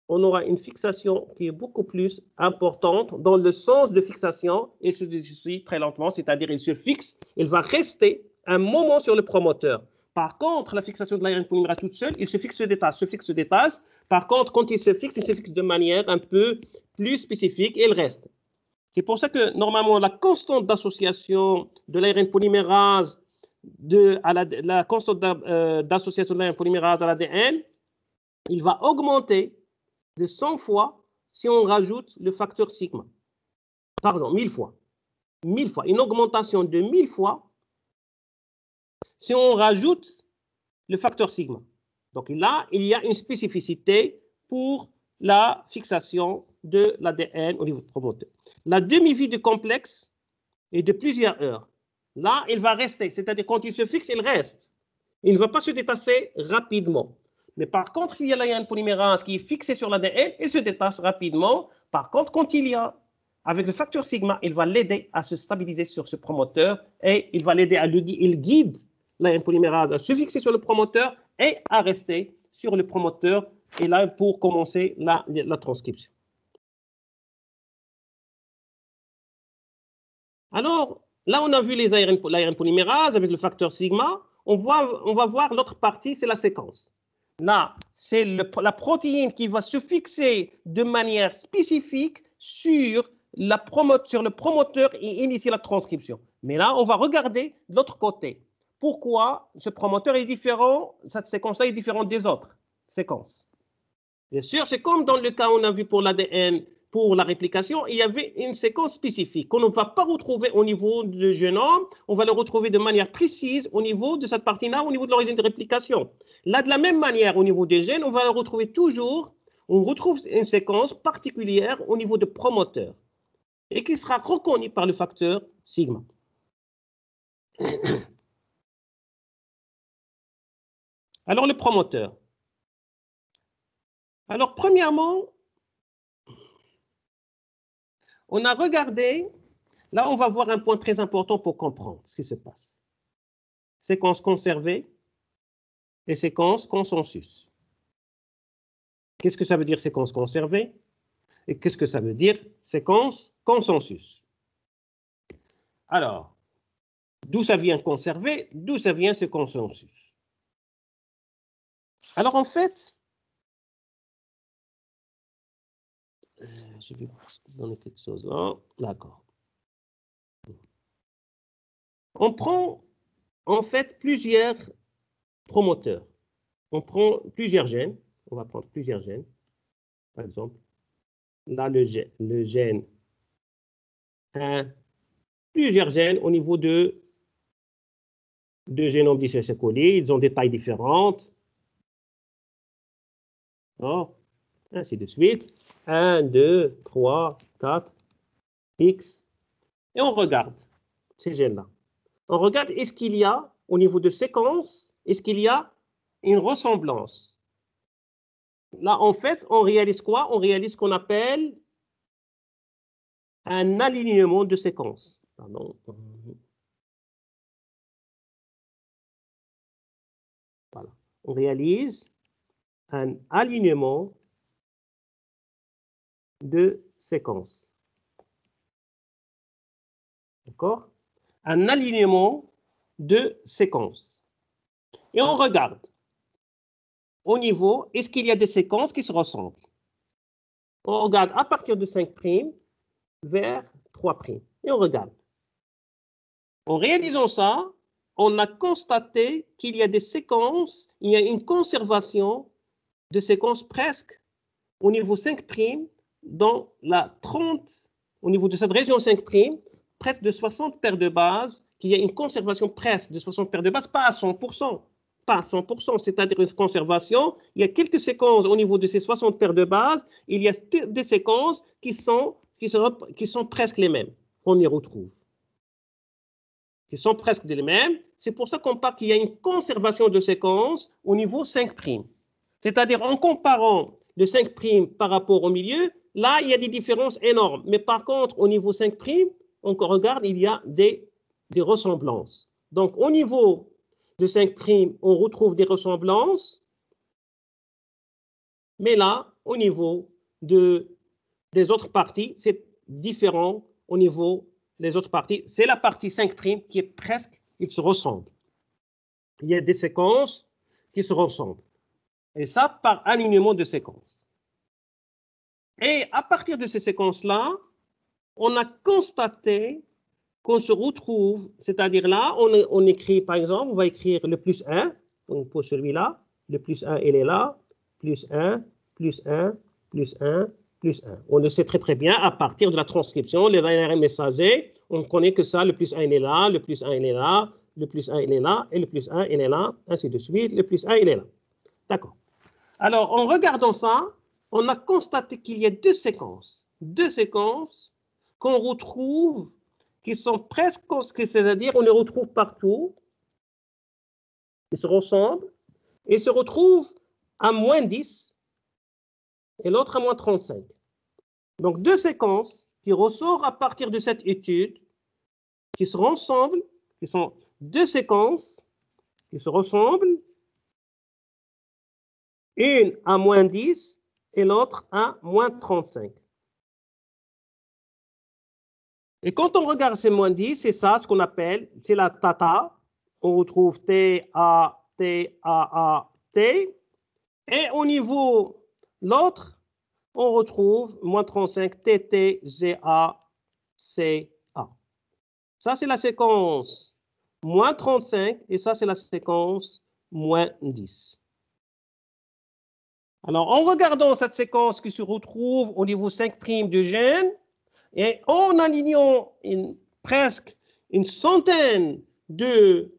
on aura une fixation qui est beaucoup plus importante dans le sens de fixation, et se dit très lentement, c'est-à-dire il se fixe, il va rester un moment sur le promoteur. Par contre, la fixation de l'ARN polymérase toute seule, il se fixe, se détache, se fixe, se détache. Par contre, quand il se fixe de manière un peu plus spécifique et il reste. C'est pour ça que normalement, la constante d'association de l'ARN polymérase la constante d'association de l'ARN polymérase à l'ADN, il va augmenter de 100 fois si on rajoute le facteur sigma. Pardon, 1000 fois. 1000 fois. Une augmentation de 1000 fois si on rajoute le facteur sigma. Donc là, il y a une spécificité pour la fixation de l'ADN au niveau du promoteur. La demi-vie du complexe est de plusieurs heures. Là, il va rester, c'est-à-dire quand il se fixe, il reste. Il ne va pas se détacher rapidement. Mais par contre, s'il y a l'ARN polymérase qui est fixé sur l'ADN, il se détache rapidement. Par contre, quand il y a, avec le facteur sigma, il va l'aider à se stabiliser sur ce promoteur et il va l'aider il guide l'ARN polymérase à se fixer sur le promoteur et à rester sur le promoteur. Et là, pour commencer la transcription. Alors, là, on a vu l'ARN polymérase avec le facteur sigma. On va voir l'autre partie, c'est la séquence. Là, c'est la protéine qui va se fixer de manière spécifique sur le promoteur et initier la transcription. Mais là, on va regarder de l'autre côté. Pourquoi ce promoteur est différent, cette séquence-là est différente des autres séquences. Bien sûr, c'est comme dans le cas on a vu pour l'ADN, pour la réplication, il y avait une séquence spécifique qu'on ne va pas retrouver au niveau du génome, on va le retrouver de manière précise au niveau de cette partie-là, au niveau de l'origine de réplication. Là, de la même manière, au niveau des gènes, on va le retrouver toujours, on retrouve une séquence particulière au niveau de promoteur et qui sera reconnue par le facteur sigma. Alors, le promoteur. Alors, premièrement, on a regardé, là, on va voir un point très important pour comprendre ce qui se passe. Séquence conservée et séquence consensus. Qu'est-ce que ça veut dire séquence conservée? Et qu'est-ce que ça veut dire séquence consensus? Alors, d'où ça vient conserver? D'où ça vient ce consensus? Alors, en fait, je vais vous donner quelque chose là. D'accord. On prend, en fait, plusieurs promoteurs. On prend plusieurs gènes. On va prendre plusieurs gènes. Par exemple, là, le gène 1, plusieurs gènes au niveau de génome d'Escherichia coli. Ils ont des tailles différentes. Oh, ainsi de suite. 1, 2, 3, 4, X. Et on regarde ces gènes-là. On regarde, est-ce qu'il y a, au niveau de séquence, est-ce qu'il y a une ressemblance? Là, en fait, on réalise quoi? On réalise ce qu'on appelle un alignement de séquences. Pardon. on réalise un alignement de séquences. D'accord? Un alignement de séquences. Et on regarde au niveau, est-ce qu'il y a des séquences qui se ressemblent? On regarde à partir de 5' vers 3'. Et on regarde. En réalisant ça, on a constaté qu'il y a des séquences, il y a une conservation de séquences presque au niveau 5' dans la 30, au niveau de cette région 5', presque de 60 paires de bases, qu'il y a une conservation presque de 60 paires de bases, pas à 100%. Pas à 100%, c'est-à-dire une conservation. Il y a quelques séquences au niveau de ces 60 paires de bases, il y a des séquences qui sont presque les mêmes. On y retrouve. Qui sont presque les mêmes. C'est pour ça qu'on parle qu'il y a une conservation de séquences au niveau 5'. C'est-à-dire en comparant le 5' par rapport au milieu, là, il y a des différences énormes. Mais par contre, au niveau 5', on regarde, il y a des ressemblances. Donc, au niveau de 5', on retrouve des ressemblances. Mais là, au niveau des autres parties, c'est différent au niveau des autres parties. C'est la partie 5' qui est presque, ils se ressemblent. Il y a des séquences qui se ressemblent. Et ça, par alignement de séquences. Et à partir de ces séquences-là, on a constaté qu'on se retrouve, c'est-à-dire là, on écrit, par exemple, on va écrire le plus 1, donc pour celui-là, le plus 1, il est là, plus 1, plus 1, plus 1, plus 1. On le sait très très bien, à partir de la transcription, les ARN messagers, on connaît que ça, le plus 1, il est là, le plus 1, il est là, le plus 1, il est là, et le plus 1, il est là, ainsi de suite, le plus 1, il est là. D'accord. Alors, en regardant ça, on a constaté qu'il y a deux séquences qu'on retrouve, qui sont presque, c'est-à-dire on les retrouve partout, ils se ressemblent, et se retrouvent à moins 10, et l'autre à moins 35. Donc, deux séquences qui ressortent à partir de cette étude, qui se ressemblent, qui sont deux séquences qui se ressemblent, une à moins 10 et l'autre à moins 35. Et quand on regarde ces moins 10, c'est ça ce qu'on appelle, c'est la tata. On retrouve T-A, T-A-A, T. Et au niveau l'autre, on retrouve moins 35, T-T, G-A, C-A. Ça, c'est la séquence moins 35 et ça, c'est la séquence moins 10. Alors, en regardant cette séquence qui se retrouve au niveau 5' du gène, et en alignant presque une centaine de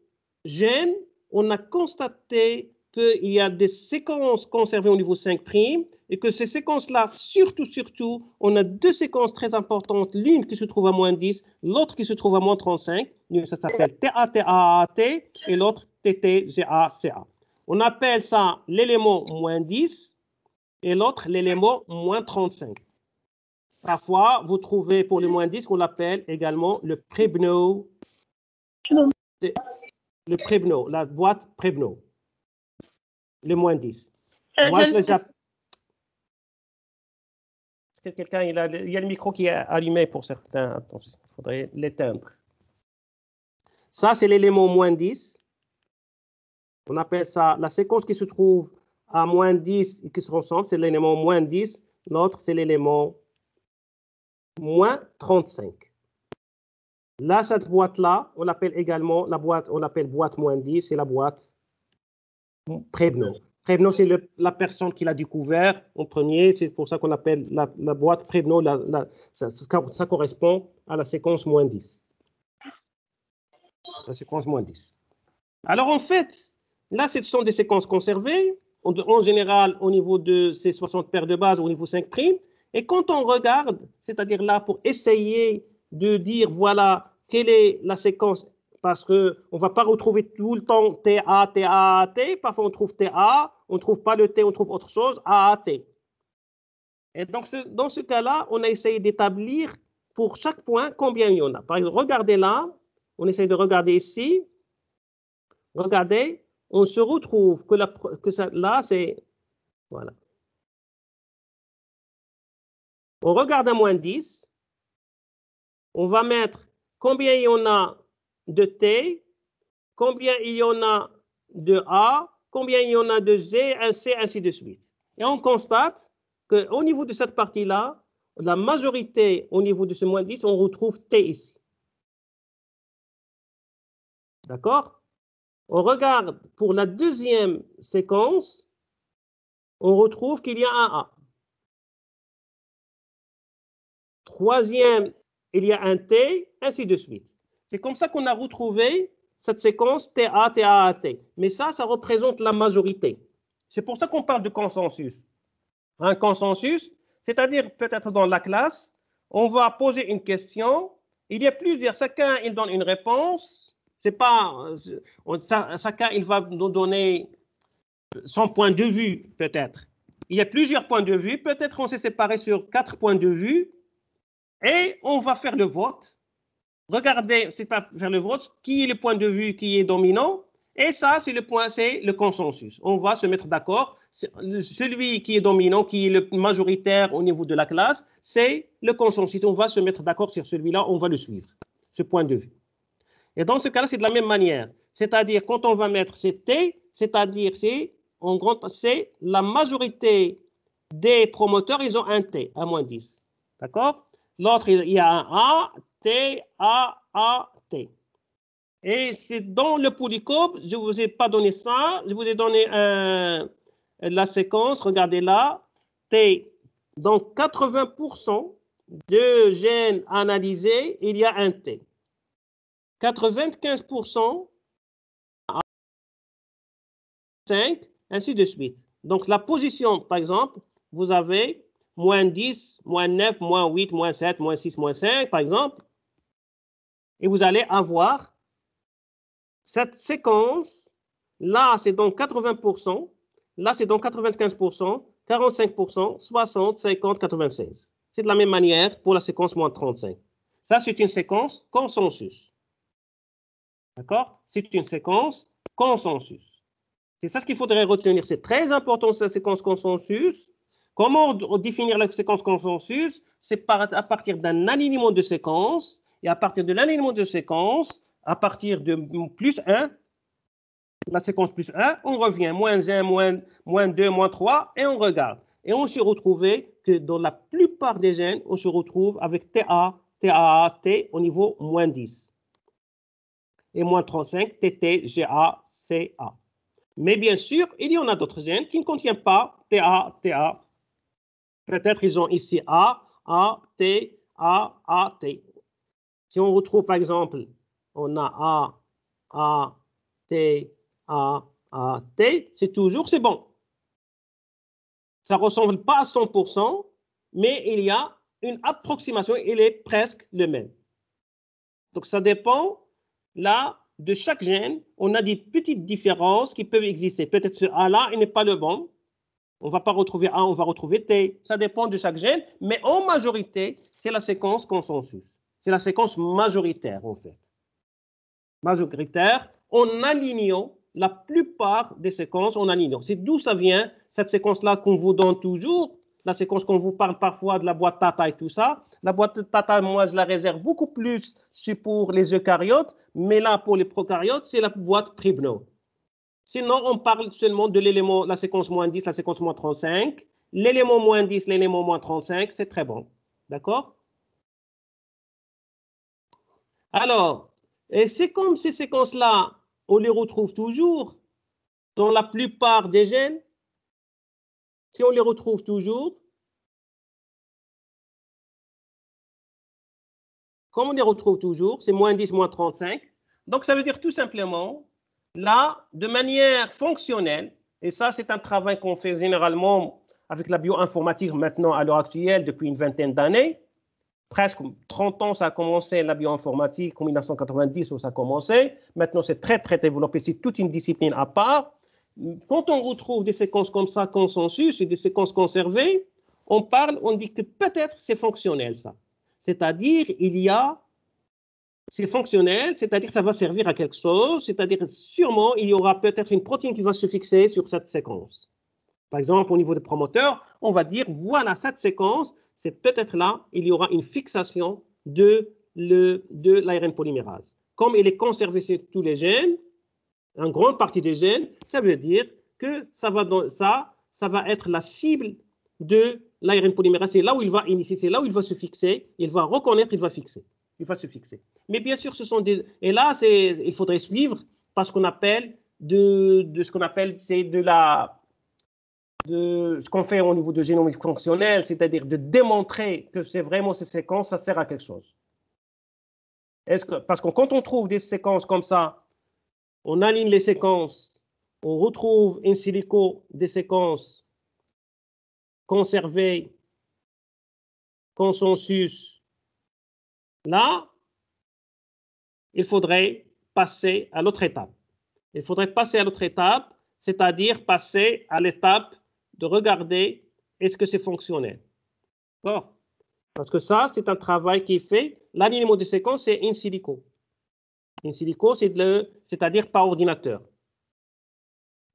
gènes, on a constaté qu'il y a des séquences conservées au niveau 5' et que ces séquences-là, surtout, on a deux séquences très importantes, l'une qui se trouve à moins 10, l'autre qui se trouve à moins 35, ça s'appelle T-A-T-A-A-T et l'autre T-T-G-A-C-A. On appelle ça l'élément moins 10 et l'autre l'élément moins 35. Parfois, vous trouvez pour le moins 10 qu'on appelle également le Prebno. Le Prebno, la boîte Prebno. Le moins 10. Moi, je les appelle. Est-ce que quelqu'un, il y a le micro qui est allumé pour certains. Attention, il faudrait l'éteindre. Ça, c'est l'élément moins 10. On appelle ça la séquence qui se trouve à moins 10 et qui se ressemble, c'est l'élément moins 10. L'autre, c'est l'élément moins 35. Là, cette boîte-là, on l'appelle également la boîte, on l'appelle boîte moins 10, c'est la boîte Prebno. Prebno, c'est la personne qui l'a découvert en premier, c'est pour ça qu'on appelle la boîte Prebno, ça correspond à la séquence moins 10. La séquence moins 10. Alors, en fait, là, ce sont des séquences conservées, en général, au niveau de ces 60 paires de bases, au niveau 5'. Et quand on regarde, c'est-à-dire là, pour essayer de dire, voilà, quelle est la séquence, parce qu'on ne va pas retrouver tout le temps TA, TA, T. Parfois, on trouve TA, on ne trouve pas le T, on trouve autre chose, A, T. Et donc, dans ce cas-là, on a essayé d'établir pour chaque point combien il y en a. Par exemple, regardez là, on essaye de regarder ici. Regardez, on se retrouve que ça, là, c'est... Voilà. On regarde à moins 10. On va mettre combien il y en a de T, combien il y en a de A, combien il y en a de Z, un C, ainsi de suite. Et on constate qu'au niveau de cette partie-là, la majorité au niveau de ce moins 10, on retrouve T ici. D'accord? On regarde pour la deuxième séquence, on retrouve qu'il y a un A. Troisième, il y a un T, ainsi de suite. C'est comme ça qu'on a retrouvé cette séquence TA, TA, T. Mais ça représente la majorité. C'est pour ça qu'on parle de consensus. Un consensus, c'est-à-dire peut-être dans la classe, on va poser une question, il y a plusieurs, chacun il donne une réponse, c'est pas, chacun il va nous donner son point de vue peut-être. Il y a plusieurs points de vue, peut-être on s'est séparé sur 4 points de vue et on va faire le vote. Regardez, c'est pas faire le vote, qui est le point de vue qui est dominant, et ça, c'est le consensus. On va se mettre d'accord. Celui qui est dominant, qui est le majoritaire au niveau de la classe, c'est le consensus. On va se mettre d'accord sur celui-là, on va le suivre, ce point de vue. Et dans ce cas-là, c'est de la même manière. C'est-à-dire, quand on va mettre ces T, c'est-à-dire, en gros, c'est la majorité des promoteurs, ils ont un T, à moins 10. D'accord? L'autre, il y a un A, T, A, T. Et c'est dans le polycope, je ne vous ai pas donné ça, je vous ai donné la séquence, regardez là, T. Donc, 80% de gènes analysés, il y a un T. 95%, 5, ainsi de suite. Donc, la position, par exemple, vous avez moins 10, moins 9, moins 8, moins 7, moins 6, moins 5, par exemple. Et vous allez avoir cette séquence, là, c'est donc 80%, là, c'est donc 95%, 45%, 60, 50, 96. C'est de la même manière pour la séquence moins 35. Ça, c'est une séquence consensus. D'accord? C'est une séquence consensus. C'est ça ce qu'il faudrait retenir. C'est très important, cette séquence consensus. Comment définir la séquence consensus? C'est à partir d'un alignement de séquences. Et à partir de l'alignement de séquences, à partir de plus 1, la séquence plus 1, on revient moins 1, moins 2, moins 3, et on regarde. Et on s'est retrouvé que dans la plupart des gènes, on se retrouve avec TA, TAA, T au niveau moins 10. Et moins 35, TT, GA, CA. Mais bien sûr, il y en a d'autres gènes qui ne contiennent pas TA, TA. Peut-être ils ont ici A, T, A, T. Si on retrouve, par exemple, on a A, T, A, T, c'est toujours, c'est bon. Ça ne ressemble pas à 100%, mais il y a une approximation, il est presque le même. Donc, ça dépend, là, de chaque gène. On a des petites différences qui peuvent exister. Peut-être ce A-là, il n'est pas le bon. On ne va pas retrouver A, on va retrouver T. Ça dépend de chaque gène, mais en majorité, c'est la séquence consensus. C'est la séquence majoritaire, en fait. Majoritaire, en alignant la plupart des séquences en alignant. C'est d'où ça vient, cette séquence-là qu'on vous donne toujours, la séquence qu'on vous parle parfois de la boîte Tata et tout ça. La boîte Tata, moi, je la réserve beaucoup plus pour les eucaryotes, mais là, pour les prokaryotes, c'est la boîte Pribno. Sinon, on parle seulement de l'élément, la séquence moins 10, la séquence moins 35. L'élément moins 10, l'élément moins 35, c'est très bon. D'accord? Alors, et c'est comme ces séquences-là, on les retrouve toujours dans la plupart des gènes. Si on les retrouve toujours, comme on les retrouve toujours, c'est moins 10, moins 35. Donc, ça veut dire tout simplement, là, de manière fonctionnelle, et ça, c'est un travail qu'on fait généralement avec la bioinformatique maintenant à l'heure actuelle depuis une vingtaine d'années. Presque 30 ans, ça a commencé la bioinformatique, en 1990 où ça a commencé. Maintenant, c'est très, très développé. C'est toute une discipline à part. Quand on retrouve des séquences comme ça, consensus, et des séquences conservées, on dit que peut-être c'est fonctionnel, ça. C'est-à-dire, il y a C'est fonctionnel, c'est-à-dire que ça va servir à quelque chose, c'est-à-dire sûrement il y aura peut-être une protéine qui va se fixer sur cette séquence. Par exemple, au niveau des promoteurs, on va dire, voilà, cette séquence, c'est peut-être là, il y aura une fixation de l'ARN polymérase. Comme il est conservé sur tous les gènes, une grande partie des gènes, ça veut dire que ça va être la cible de l'ARN polymérase. C'est là où il va initier, c'est là où il va se fixer, il va reconnaître, il va fixer. Il va se fixer. Mais bien sûr, ce sont des... Et là, il faudrait suivre parce qu'on appelle ce qu'on appelle, c'est de ce qu'on fait au niveau de génomique fonctionnelle, c'est-à-dire de démontrer que c'est vraiment ces séquences, ça sert à quelque chose. Parce que quand on trouve des séquences comme ça, on aligne les séquences, on retrouve in silico des séquences conservées, consensus. Là, il faudrait passer à l'autre étape. Il faudrait passer à l'autre étape, c'est-à-dire passer à l'étape de regarder est-ce que c'est fonctionnel. D'accord? Parce que ça, c'est un travail qui est fait. L'alignement de séquences, c'est in silico. In silico, c'est-à-dire par ordinateur.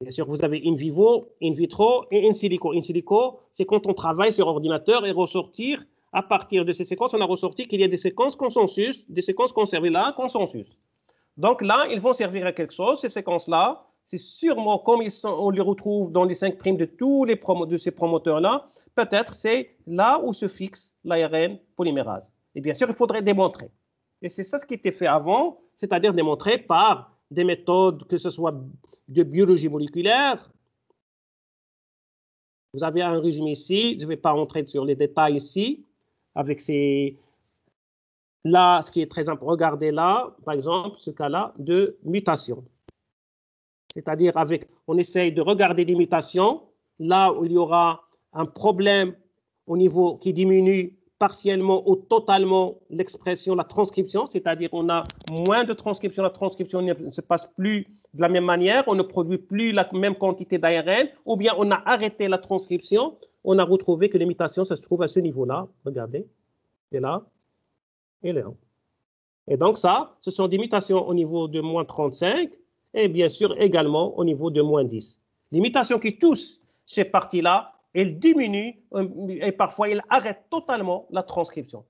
Bien sûr, vous avez in vivo, in vitro et in silico. In silico, c'est quand on travaille sur ordinateur et ressortir, à partir de ces séquences, on a ressorti qu'il y a des séquences consensus, des séquences conservées là, consensus. Donc là, ils vont servir à quelque chose, ces séquences-là. C'est sûrement, comme on les retrouve dans les 5' de tous de ces promoteurs-là, peut-être c'est là où se fixe l'ARN polymérase. Et bien sûr, il faudrait démontrer. Et c'est ça ce qui était fait avant, c'est-à-dire démontrer par des méthodes, que ce soit de biologie moléculaire. Vous avez un résumé ici, je ne vais pas rentrer sur les détails ici, avec ces... Là, ce qui est très important, regardez là, par exemple, ce cas-là de mutation. C'est-à-dire, on essaye de regarder des mutations, là où il y aura un problème au niveau qui diminue partiellement ou totalement l'expression, la transcription, c'est-à-dire on a moins de transcription, la transcription ne se passe plus de la même manière, on ne produit plus la même quantité d'ARN, ou bien on a arrêté la transcription, on a retrouvé que les mutations, ça se trouve à ce niveau-là, regardez, c'est là, et là. Et donc ça, ce sont des mutations au niveau de moins 35, et bien sûr également au niveau de moins 10. Les mutations qui touchent ces parties-là, elles diminuent et parfois elles arrêtent totalement la transcription.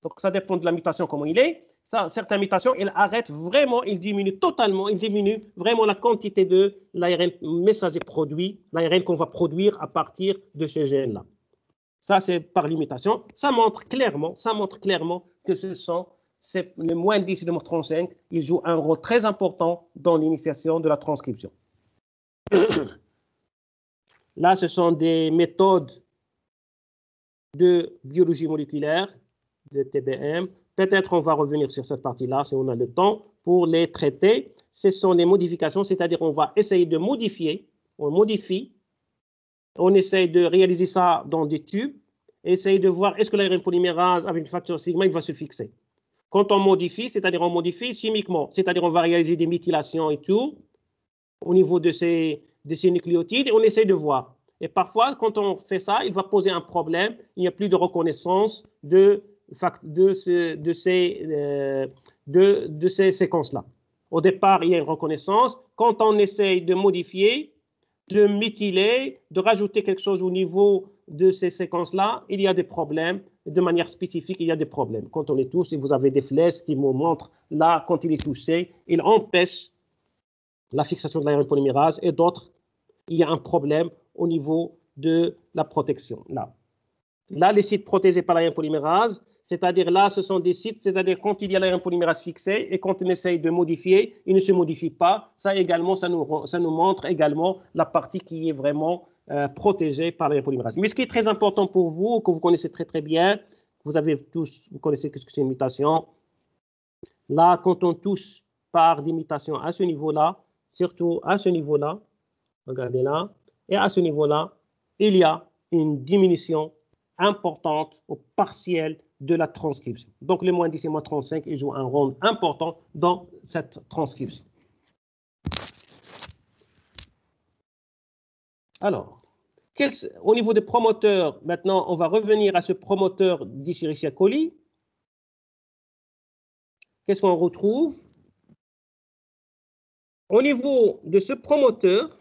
Donc ça dépend de la mutation, comment il est. Certaines mutations, elles arrêtent vraiment, elles diminuent totalement, elles diminuent vraiment la quantité de l'ARN messager produit, l'ARN qu'on va produire à partir de ces gènes-là. Ça, c'est par limitation. Ça montre clairement que ce sont le moins 10 et le moins 35, ils jouent un rôle très important dans l'initiation de la transcription. Là, ce sont des méthodes de biologie moléculaire, de TBM. Peut-être on va revenir sur cette partie-là si on a le temps pour les traiter. Ce sont les modifications, c'est-à-dire on va essayer de modifier, on modifie, on essaye de réaliser ça dans des tubes, essayer de voir est-ce que l'ARN polymérase avec le facteur sigma, il va se fixer. Quand on modifie, c'est-à-dire on modifie chimiquement, c'est-à-dire on va réaliser des méthylations et tout au niveau de ces nucléotides et on essaie de voir. Et parfois, quand on fait ça, il va poser un problème, il n'y a plus de reconnaissance de ces séquences-là. Au départ, il y a une reconnaissance. Quand on essaye de modifier, de méthyler, de rajouter quelque chose au niveau de ces séquences-là, il y a des problèmes. De manière spécifique, il y a des problèmes. Quand on les touche, et vous avez des flèches qui vous montrent, là, quand il est touché, il empêche la fixation de l'ARN polymérase et d'autres, il y a un problème au niveau de la protection. Là les sites protégés par l'ARN polymérase, c'est-à-dire là, ce sont des sites, c'est-à-dire quand il y a l'ARN polymérase fixé et quand on essaye de modifier, il ne se modifie pas. Ça également, ça nous montre également la partie qui est vraiment protégée par l'ARN polymérase. Mais ce qui est très important pour vous, que vous connaissez très très bien, vous connaissez ce que c'est une mutation. Là, quand on touche par des mutations à ce niveau-là, surtout à ce niveau-là, regardez là, et à ce niveau-là, il y a une diminution importante au partiel de la transcription. Donc, les moins 10 et moins 35, ils jouent un rôle important dans cette transcription. Alors, au niveau des promoteurs, maintenant, on va revenir à ce promoteur d'Escherichia coli. qu'est-ce qu'on retrouve? Au niveau de ce promoteur,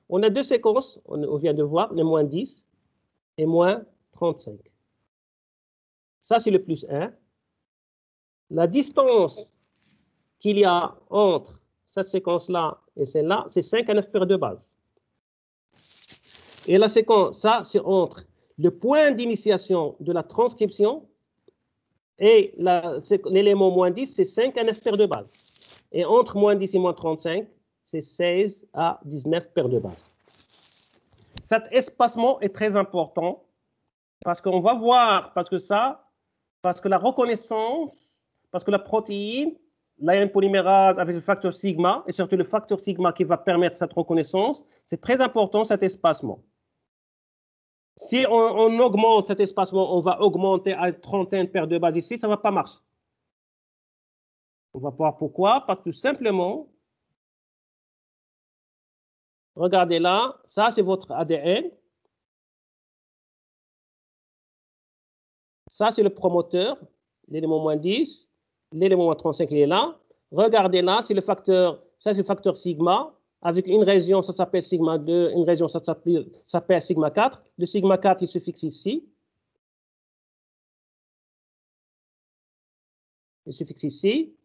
on a deux séquences, on vient de voir, les moins 10 et moins 35. Ça, c'est le plus 1. La distance qu'il y a entre cette séquence-là et celle-là, c'est 5 à 9 paires de bases. Et la séquence, ça, c'est entre le point d'initiation de la transcription et l'élément moins 10, c'est 5 à 9 paires de bases. Et entre moins 10 et moins 35, c'est 16 à 19 paires de bases. Cet espacement est très important parce qu'on va voir, parce que la reconnaissance, parce que la protéine, l'ARN polymérase avec le facteur sigma, et surtout le facteur sigma qui va permettre cette reconnaissance, c'est très important cet espacement. Si on augmente cet espacement, on va augmenter à 31 paires de bases ici, ça ne va pas marcher. On va voir pourquoi, parce que tout simplement, regardez là, ça c'est votre ADN. Ça c'est le promoteur, l'élément moins 10, l'élément moins 35 il est là. Regardez là, c'est le facteur, ça c'est le facteur sigma. Avec une région, ça s'appelle sigma 2, une région, ça s'appelle sigma 4. Le sigma 4, il se fixe ici. Il se fixe ici.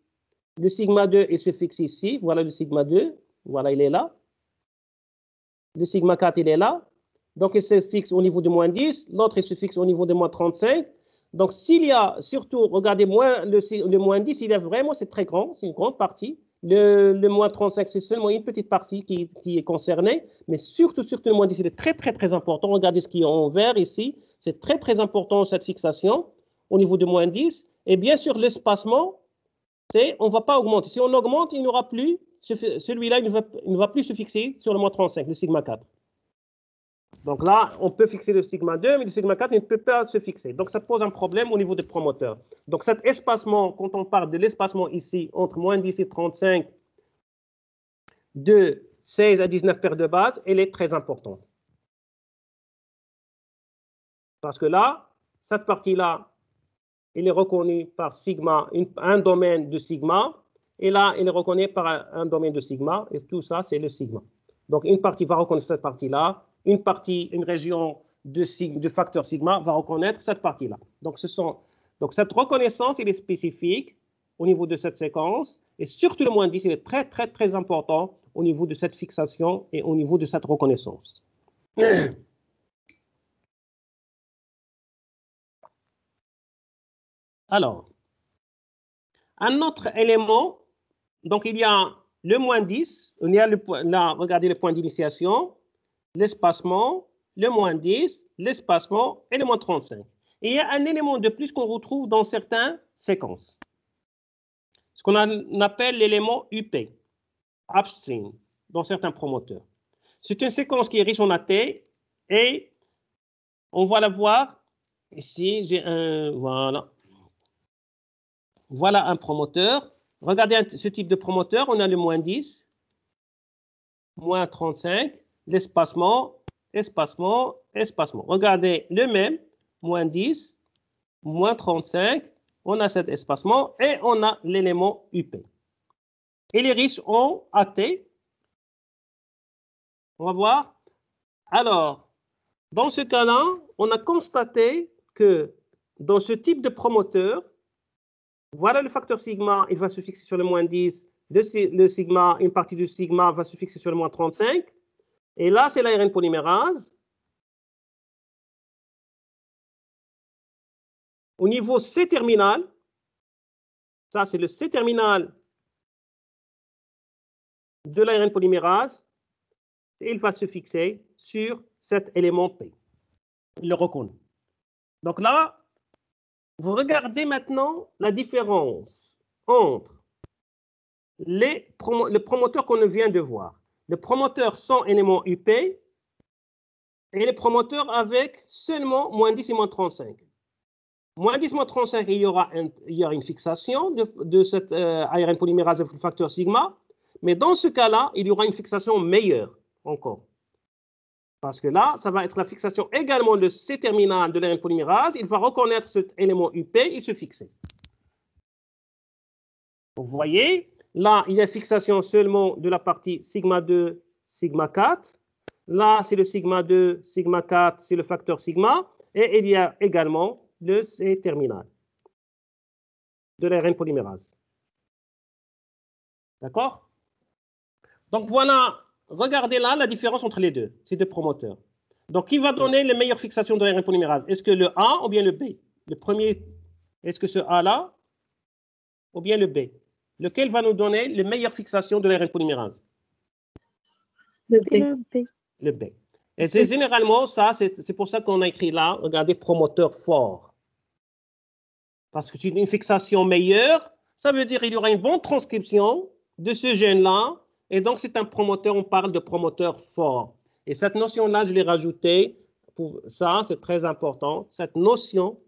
Le sigma 2, il se fixe ici. Voilà le sigma 2. Voilà, il est là. Le sigma 4, il est là. Donc, il se fixe au niveau de moins 10. L'autre, il se fixe au niveau de moins 35. Donc, s'il y a, surtout, regardez, le moins 10, il est vraiment, c'est très grand. C'est une grande partie. Le moins 35, c'est seulement une petite partie qui est concernée. Mais surtout, le moins 10, il est très, très, très important. Regardez ce qui est en vert ici. C'est très, très important, cette fixation au niveau de moins 10. Et bien sûr, l'espacement, on ne va pas augmenter. Si on augmente, il n'y aura plus, celui-là, il ne va plus se fixer sur le moins 35, le sigma 4. Donc là, on peut fixer le sigma 2, mais le sigma 4 il ne peut pas se fixer. Donc ça pose un problème au niveau des promoteurs. Donc cet espacement, quand on parle de l'espacement ici, entre moins 10 et 35, de 16 à 19 paires de bases, elle est très importante. Parce que là, cette partie-là, il est reconnu par sigma, un domaine de sigma, et là, il est reconnu par un domaine de sigma, et tout ça, c'est le sigma. Donc, une partie va reconnaître cette partie-là, une région de facteur sigma va reconnaître cette partie-là. Donc, cette reconnaissance, elle est spécifique au niveau de cette séquence, et surtout le moins 10, il est très, très, très important au niveau de cette fixation et au niveau de cette reconnaissance. Alors, un autre élément, donc il y a le moins 10, il y a là, regardez le point d'initiation, l'espacement, le moins 10, l'espacement et le moins 35. Et il y a un élément de plus qu'on retrouve dans certaines séquences, ce qu'on appelle l'élément UP, upstream, dans certains promoteurs. C'est une séquence qui est riche en AT et on va la voir ici, j'ai un, voilà. Voilà un promoteur. Regardez ce type de promoteur. On a le moins 10, moins 35, l'espacement, espacement, espacement. Regardez le même, moins 10, moins 35. On a cet espacement et on a l'élément UP. Il est riche en AT. On va voir. Alors, dans ce cas-là, on a constaté que dans ce type de promoteur, voilà le facteur sigma, il va se fixer sur le moins 10. Le sigma, une partie du sigma va se fixer sur le moins 35. Et là, c'est l'ARN polymérase. Au niveau C-terminal, ça c'est le C-terminal de l'ARN polymérase, et il va se fixer sur cet élément P. Il le reconnaît. Donc là, vous regardez maintenant la différence entre le promoteur qu'on vient de voir. Le promoteur sans élément UP et le promoteur avec seulement moins 10 et moins 35. Moins 10, moins 35, il y aura une fixation de cette ARN polymérase avec le facteur sigma, mais dans ce cas-là, il y aura une fixation meilleure encore. Parce que là, ça va être la fixation également de C-terminal de l'ARN polymérase. Il va reconnaître cet élément UP et se fixer. Vous voyez, là, il y a fixation seulement de la partie sigma 2, sigma 4. Là, c'est le sigma 2, sigma 4, c'est le facteur sigma. Et il y a également le C terminal de l'ARN polymérase. D'accord? Donc voilà, regardez là la différence entre les deux, ces deux promoteurs. Donc, qui va donner les meilleures fixations de l'ARN polymérase? Est-ce que le A ou bien le B? Le premier, est-ce que ce A-là ou bien le B? Lequel va nous donner les meilleures fixations de l'ARN polymérase? Le B. Le B. Et c'est généralement ça, c'est pour ça qu'on a écrit là, regardez, promoteur fort. Parce que une fixation meilleure, ça veut dire qu'il y aura une bonne transcription de ce gène-là, et donc c'est un promoteur, on parle de promoteur fort. Et cette notion-là, je l'ai rajoutée pour ça, c'est très important. Cette notion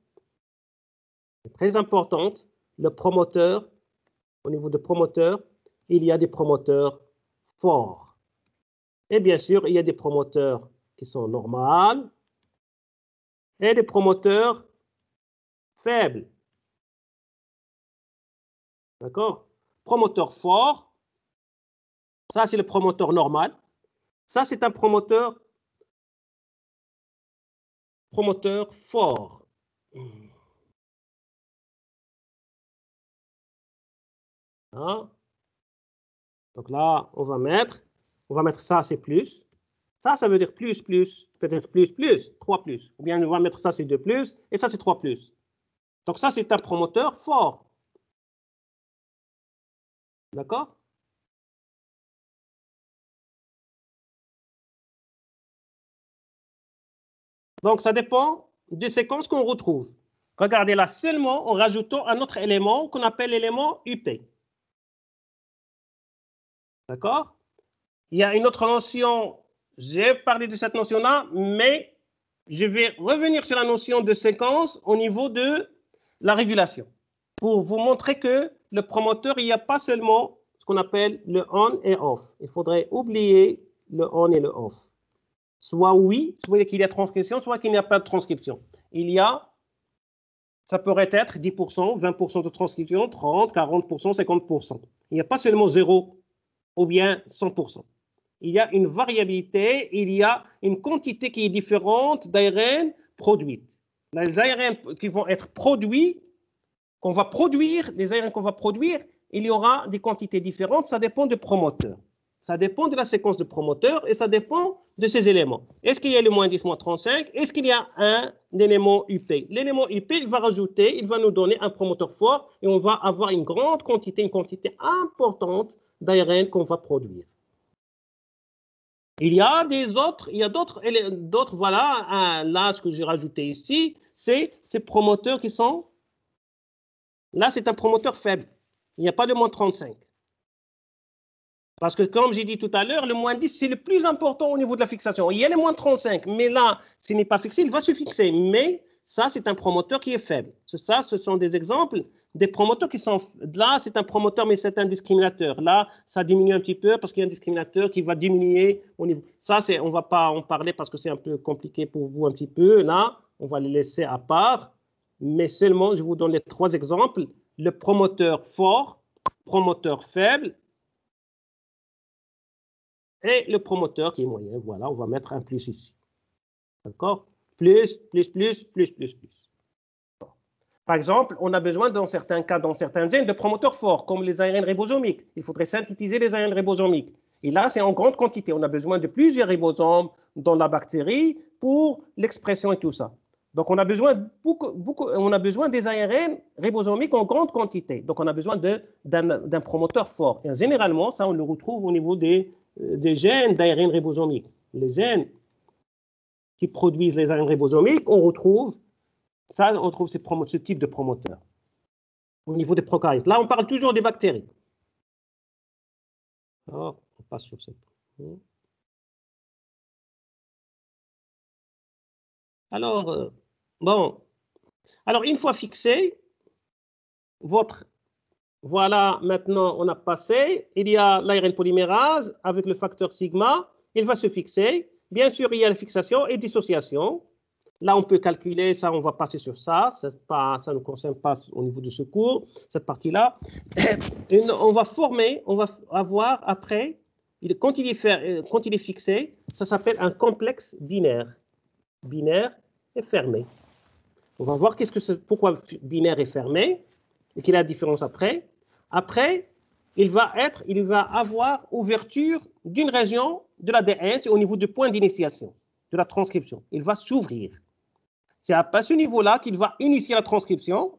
est très importante. Le promoteur, au niveau de promoteur, il y a des promoteurs forts. Et bien sûr, il y a des promoteurs qui sont normaux et des promoteurs faibles. D'accord? Promoteur fort, ça c'est le promoteur normal. Ça c'est un promoteur fort. Hein? Donc là, on va mettre ça, c'est plus. Ça veut dire plus, peut-être plus, 3 plus. Ou bien on va mettre ça, c'est 2 plus, et ça, c'est 3 plus. Donc ça, c'est un promoteur fort. D'accord? Donc ça dépend des séquences qu'on retrouve. Regardez là seulement en rajoutant un autre élément qu'on appelle l'élément UP. D'accord? Il y a une autre notion, j'ai parlé de cette notion-là, mais je vais revenir sur la notion de séquence au niveau de la régulation. Pour vous montrer que le promoteur, il n'y a pas seulement ce qu'on appelle le on et off. Il faudrait oublier le on et le off. Soit oui, soit qu'il y a transcription, soit qu'il n'y a pas de transcription. Il y a, ça pourrait être 10%, 20% de transcription, 30, 40%, 50%. Il n'y a pas seulement 0 ou bien 100%. Il y a une variabilité, il y a une quantité qui est différente d'ARN produites. Les ARN qui vont être produits, qu'on va produire, les ARN qu'on va produire, il y aura des quantités différentes, ça dépend du promoteur. Ça dépend de la séquence de promoteur et ça dépend de ces éléments. Est-ce qu'il y a le moins 10, moins 35? Est-ce qu'il y a un élément UP? L'élément UP, il va rajouter, il va nous donner un promoteur fort et on va avoir une grande quantité, une quantité importante d'ARN qu'on va produire. Il y a d'autres, voilà, là, ce que j'ai rajouté ici, c'est ces promoteurs qui sont, là, c'est un promoteur faible. Il n'y a pas de moins 35. Parce que, comme j'ai dit tout à l'heure, le moins 10, c'est le plus important au niveau de la fixation. Il y a le moins 35, mais là, s'il n'est pas fixé, il va se fixer. Mais ça, c'est un promoteur qui est faible. Ça, ce sont des exemples des promoteurs qui sont... Là, c'est un promoteur, mais c'est un discriminateur. Là, ça diminue un petit peu parce qu'il y a un discriminateur qui va diminuer au niveau... Ça, on ne va pas en parler parce que c'est un peu compliqué pour vous un petit peu. Là, on va les laisser à part. Mais seulement, je vous donne les 3 exemples. Le promoteur fort, promoteur faible, et le promoteur qui est moyen. Voilà, on va mettre un plus ici. D'accord? Plus. Par exemple, on a besoin dans certains cas, dans certains gènes, de promoteurs forts, comme les ARN ribosomiques. Il faudrait synthétiser les ARN ribosomiques. Et là, c'est en grande quantité. On a besoin de plusieurs ribosomes dans la bactérie pour l'expression et tout ça. Donc, on a besoin des ARN ribosomiques en grande quantité. Donc, on a besoin d'un promoteur fort. Et généralement, ça, on le retrouve au niveau des gènes d'ARN ribosomiques. Les gènes qui produisent les ARN ribosomiques, on retrouve ce type de promoteur au niveau des prokaryotes. Là, on parle toujours des bactéries. Alors, on passe sur cette. Alors, bon. Alors, une fois fixé, voilà, maintenant, on a passé. Il y a l'ARN polymérase avec le facteur sigma. Il va se fixer. Bien sûr, il y a la fixation et dissociation. Là, on peut calculer, ça, on va passer sur ça. Ça ne nous concerne pas au niveau de ce cours, cette partie-là. On va former, on va avoir après, quand il est fixé, ça s'appelle un complexe binaire. Binaire et fermé. On va voir pourquoi binaire est fermé et quelle est la différence après. Après, il va avoir ouverture d'une région de l'ADN, c'est au niveau du point d'initiation de la transcription. Il va s'ouvrir. C'est à ce niveau-là qu'il va initier la transcription.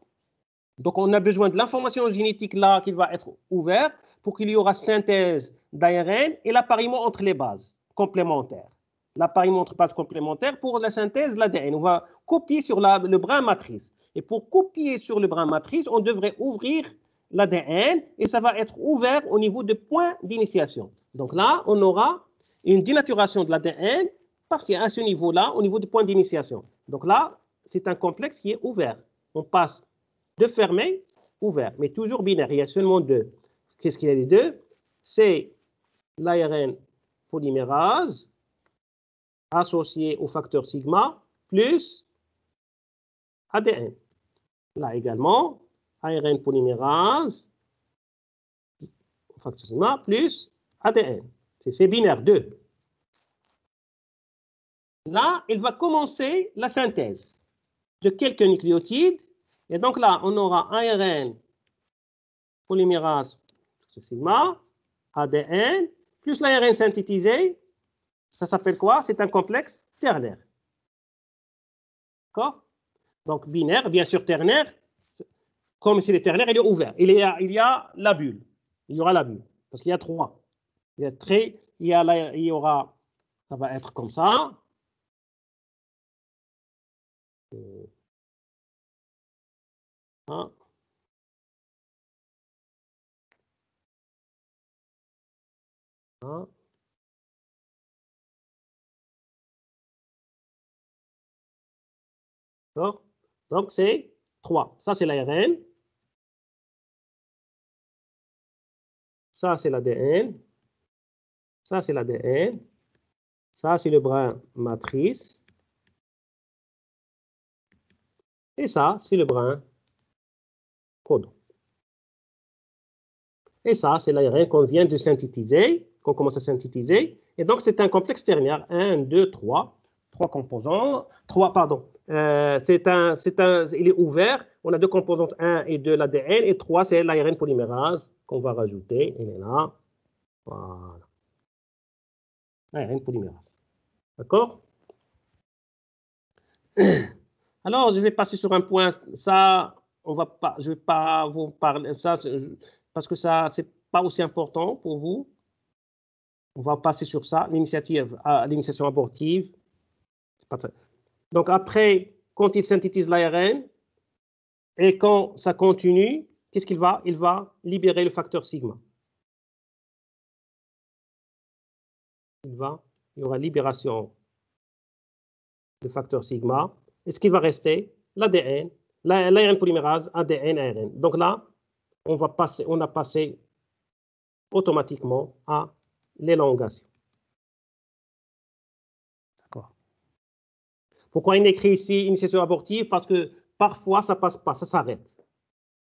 Donc, on a besoin de l'information génétique là qui va être ouverte pour qu'il y aura synthèse d'ARN et l'appariement entre les bases complémentaires. L'appariement entre bases complémentaires pour la synthèse de l'ADN. On va copier sur le brin matrice. Et pour copier sur le brin matrice, on devrait ouvrir l'ADN et ça va être ouvert au niveau de point d'initiation. Donc là, on aura une dénaturation de l'ADN partielle à ce niveau-là, au niveau du point d'initiation. Donc là, c'est un complexe qui est ouvert. On passe de fermé, ouvert, mais toujours binaire. Il y a seulement deux. Qu'est-ce qu'il y a les deux? C'est l'ARN polymérase associé au facteur sigma plus ADN. Là également, ARN polymérase au facteur sigma plus ADN. C'est binaire 2. Là, il va commencer la synthèse de quelques nucléotides. Et donc là, on aura ARN polymérase sigma, ADN, plus l'ARN synthétisé. Ça s'appelle quoi? C'est un complexe ternaire. D'accord? Donc binaire, bien sûr ternaire. Comme s'il est ternaire, il est ouvert. Il y a la bulle. Il y aura la bulle. Parce qu'il y a 3. Il y aura, ça va être comme ça. Donc, c'est 3. Ça, c'est l'ARN. Ça, c'est l'ADN. Ça, c'est l'ADN. Ça, c'est le brin matrice. Et ça, c'est le brin codon. Et ça, c'est l'ARN qu'on vient de synthétiser, qu'on commence à synthétiser. Et donc, c'est un complexe ternaire. 1, 2, 3. 3 composants. 3, pardon. Il est ouvert. On a 2 composantes, 1 et 2, l'ADN. Et 3, c'est l'ARN polymérase qu'on va rajouter. Il est là. Voilà. ARN polymérase. D'accord? Alors, je vais passer sur un point. Ça, je ne vais pas vous parler. Ça, parce que ça, ce n'est pas aussi important pour vous. On va passer sur ça, l'initiation abortive. Donc, après, quand il synthétise l'ARN et quand ça continue, qu'est-ce qu'il va? Il va libérer le facteur sigma. Il y aura libération du facteur sigma. Et ce qui va rester, l'ADN, l'ARN polymérase, ADN, ARN. Donc là, on a passé automatiquement à l'élongation. D'accord. Pourquoi il écrit ici initiation abortive? Parce que parfois, ça ne passe pas, ça s'arrête.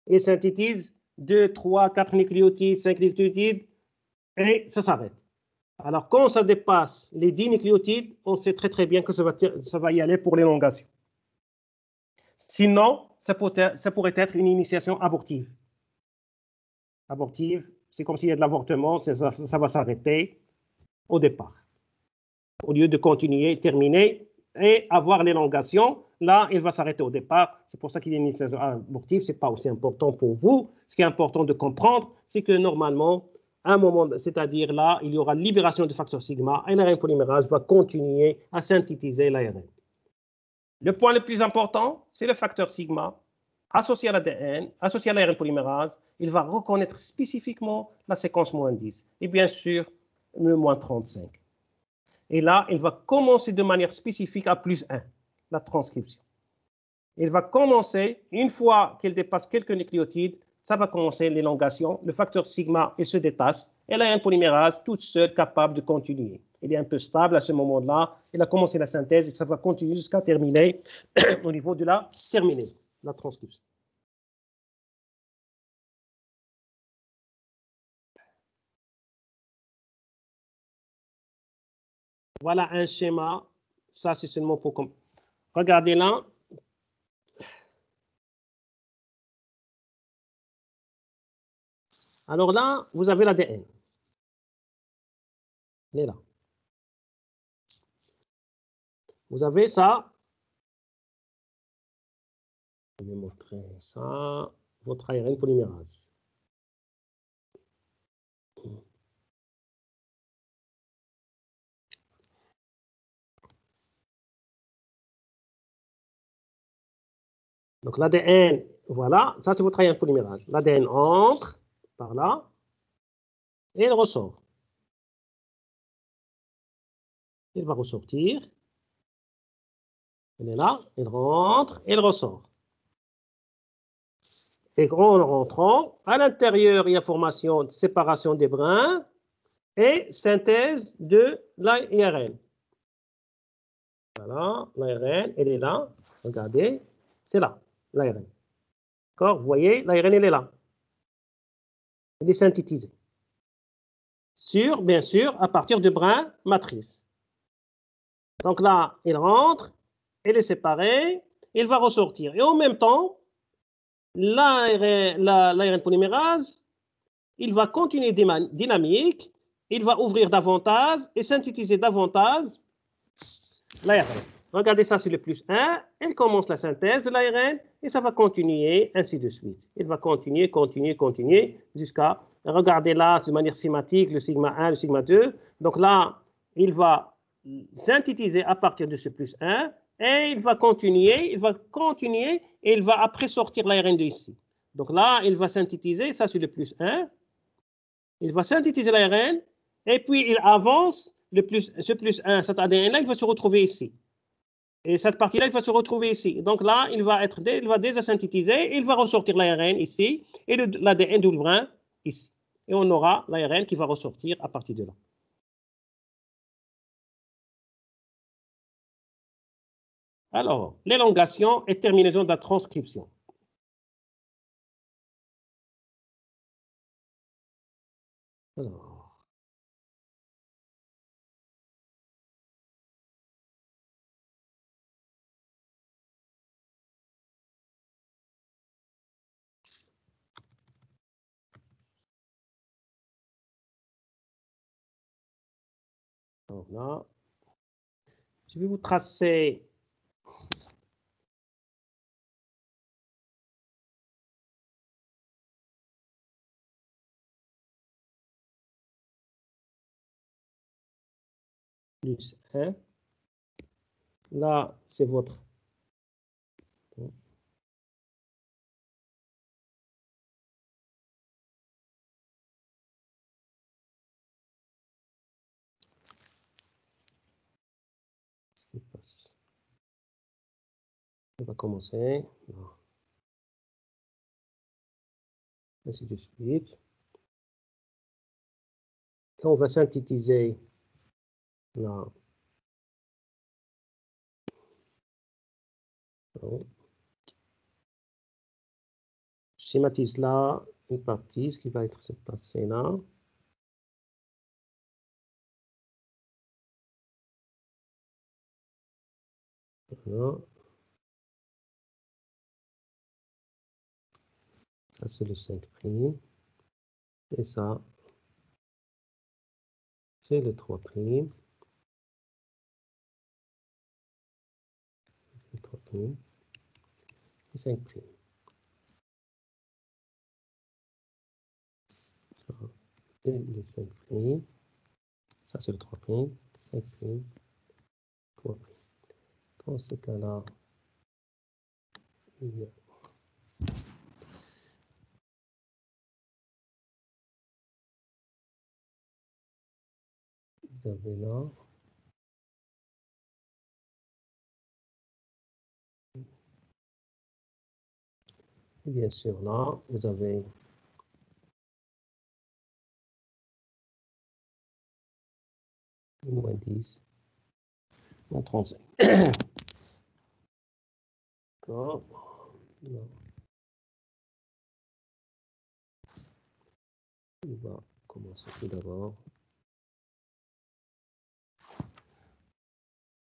Il synthétise 2, 3, 4 nucléotides, 5 nucléotides, et ça s'arrête. Alors, quand ça dépasse les 10 nucléotides, on sait très très bien que ça va y aller pour l'élongation. Sinon, ça pourrait être une initiation abortive. Abortive, c'est comme s'il y a de l'avortement, ça va s'arrêter au départ. Au lieu de continuer, terminer et avoir l'élongation, là, il va s'arrêter au départ. C'est pour ça qu'il y a une initiation abortive. Ce n'est pas aussi important pour vous. Ce qui est important de comprendre, c'est que normalement, à un moment, c'est-à-dire là, il y aura libération du facteur sigma et l'ARN polymérase va continuer à synthétiser l'ARN. Le point le plus important, c'est le facteur sigma associé à l'ADN, associé à l'ARN polymérase. Il va reconnaître spécifiquement la séquence moins 10 et bien sûr le moins 35. Et là, il va commencer de manière spécifique à plus 1, la transcription. Il va commencer, une fois qu'il dépasse quelques nucléotides, ça va commencer l'élongation. Le facteur sigma, il se détache et l'ARN polymérase, toute seule, capable de continuer. il est un peu stable à ce moment-là. Il a commencé la synthèse et ça va continuer jusqu'à terminer au niveau de la terminaison, la transcription. Voilà un schéma. Ça, c'est seulement pour... Regardez là. Alors là, vous avez l'ADN. Il est là. Vous avez ça. Je vais montrer ça. Votre ARN polymérase. Donc l'ADN, voilà, ça c'est votre ARN polymérase. L'ADN entre par là et il ressort. Il va ressortir. Il est là, il rentre et il ressort. Et en rentrant, à l'intérieur, il y a formation, séparation des brins et synthèse de l'ARN. Voilà, l'ARN, elle est là. Regardez, c'est là, l'ARN. D'accord? Vous voyez, l'ARN, elle est là. Elle est synthétisée. Bien sûr, à partir du brin matrice. Donc là, il rentre, il est séparé, il va ressortir. Et en même temps, l'ARN polymérase, il va continuer dynamique, il va ouvrir davantage et synthétiser davantage l'ARN. Regardez ça sur le plus 1, il commence la synthèse de l'ARN et ça va continuer ainsi de suite. Il va continuer jusqu'à, regardez là de manière schématique, le sigma 1, le sigma 2. Donc là, il va synthétiser à partir de ce plus 1 et il va continuer et il va après sortir l'ARN de ici. Donc là, il va synthétiser, ça sur le plus 1, il va synthétiser l'ARN et puis il avance, ce plus 1, cet ADN-là, il va se retrouver ici. Et cette partie-là, il va se retrouver ici. Donc là, il va déjà synthétiser, il va ressortir l'ARN ici et l'ADN du brin ici. Et on aura l'ARN qui va ressortir à partir de là. Alors, l'élongation et terminaison de la transcription. Alors. Alors là, je vais vous tracer plus 1. Là, c'est votre. On va commencer. Ainsi de suite. Quand on va synthétiser là. Je schématise là une partie, ce qui va être cette passée là. Voilà. Ça, c'est le 5'. Et ça, c'est le 3'. Le 3'. Et 5'. Ça, c'est le 5'. Ça, c'est le 3'. 5'. 3'. Dans ce cas-là, il y a vous avez là. Et bien sûr, là, vous avez moins 10, moins 35. D'accord. Non. On va commencer tout d'abord.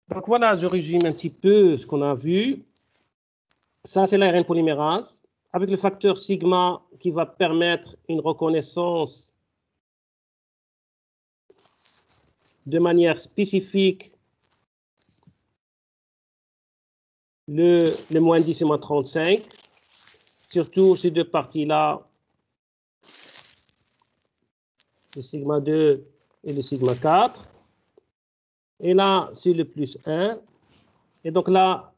Donc voilà, je résume un petit peu ce qu'on a vu. Ça, c'est l'ARN polymérase, avec le facteur sigma qui va permettre une reconnaissance de manière spécifique le moins 10 et moins 35, surtout ces deux parties-là, le sigma 2 et le sigma 4. Et là, c'est le plus 1. Et donc là,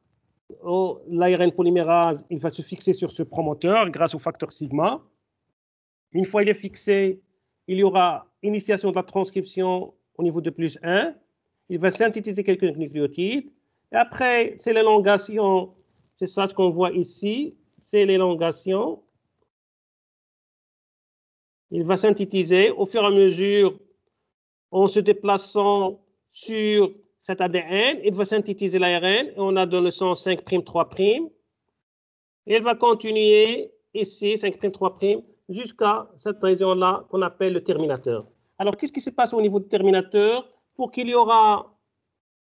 l'ARN polymérase, il va se fixer sur ce promoteur grâce au facteur sigma. Une fois il est fixé, il y aura initiation de la transcription au niveau de plus 1. Il va synthétiser quelques nucléotides. Et après, c'est l'élongation. C'est ça ce qu'on voit ici. C'est l'élongation. Il va synthétiser au fur et à mesure, en se déplaçant sur cet ADN, il va synthétiser l'ARN et on a dans le sens 5', 3'. Et il va continuer ici, 5', 3', jusqu'à cette région-là qu'on appelle le terminateur. Alors, qu'est-ce qui se passe au niveau du terminateur? Pour qu'il y aura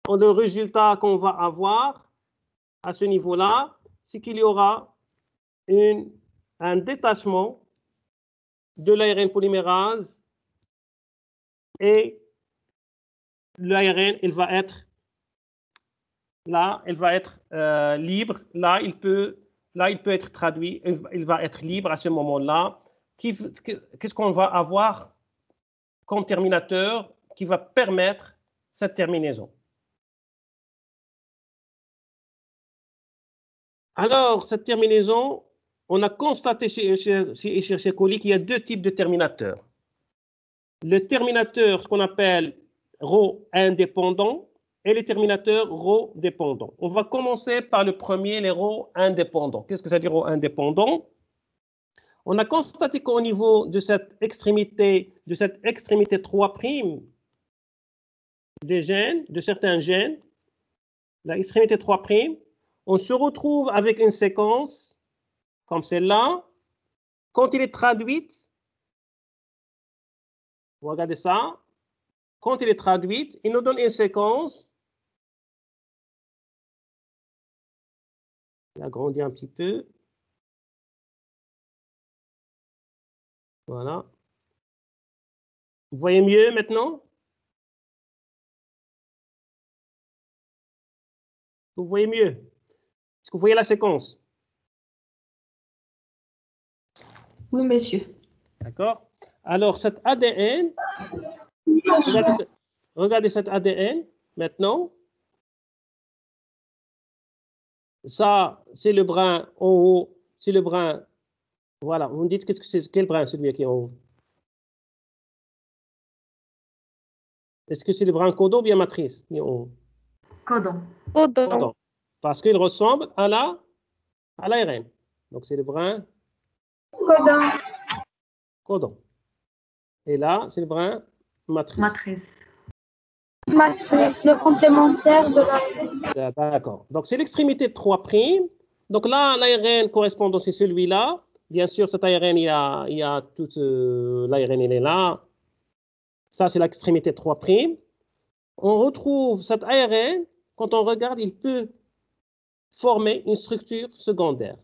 le résultat qu'on va avoir à ce niveau-là, c'est qu'il y aura un détachement de l'ARN polymérase et l'ARN, il va être là, il va être libre. Là, il peut être traduit. Il va être libre à ce moment-là. Qu'est-ce qu'on va avoir comme terminateur qui va permettre cette terminaison? Alors, cette terminaison, on a constaté chez Escherichia coli qu'il y a deux types de terminateurs. Le terminateur, ce qu'on appelle Rho indépendant, et les terminateurs Rho dépendants. On va commencer par le premier, les Rho indépendants. Qu'est-ce que ça veut dire Rho indépendant? On a constaté qu'au niveau de cette extrémité 3' des gènes, de certains gènes, la extrémité 3', on se retrouve avec une séquence comme celle-là. Quand il est traduite, vous regardez ça, quand il est traduite, il nous donne une séquence. Je vais agrandir un petit peu. Voilà. Vous voyez mieux maintenant? Vous voyez mieux? Est-ce que vous voyez la séquence? Oui, monsieur. D'accord? Alors, cet ADN, regardez cet ADN maintenant. Ça, c'est le brin en haut, c'est le brin. Voilà, vous me dites qu'est-ce que c'est, quel brin celui qui est en haut? Est-ce que c'est le brin codon ou bien matrice qui est en haut? Codon. Codon. Parce qu'il ressemble à l'ARN. Donc, c'est le brin codon. Et là, c'est le brin matrice. Matrice, le complémentaire de l'ARN. D'accord. Donc, c'est l'extrémité de 3'. Donc là, l'ARN correspondant, c'est celui-là. Bien sûr, cet ARN, il y a tout l'ARN, il est là. Ça, c'est l'extrémité 3'. On retrouve cet ARN, quand on regarde, il peut former une structure secondaire.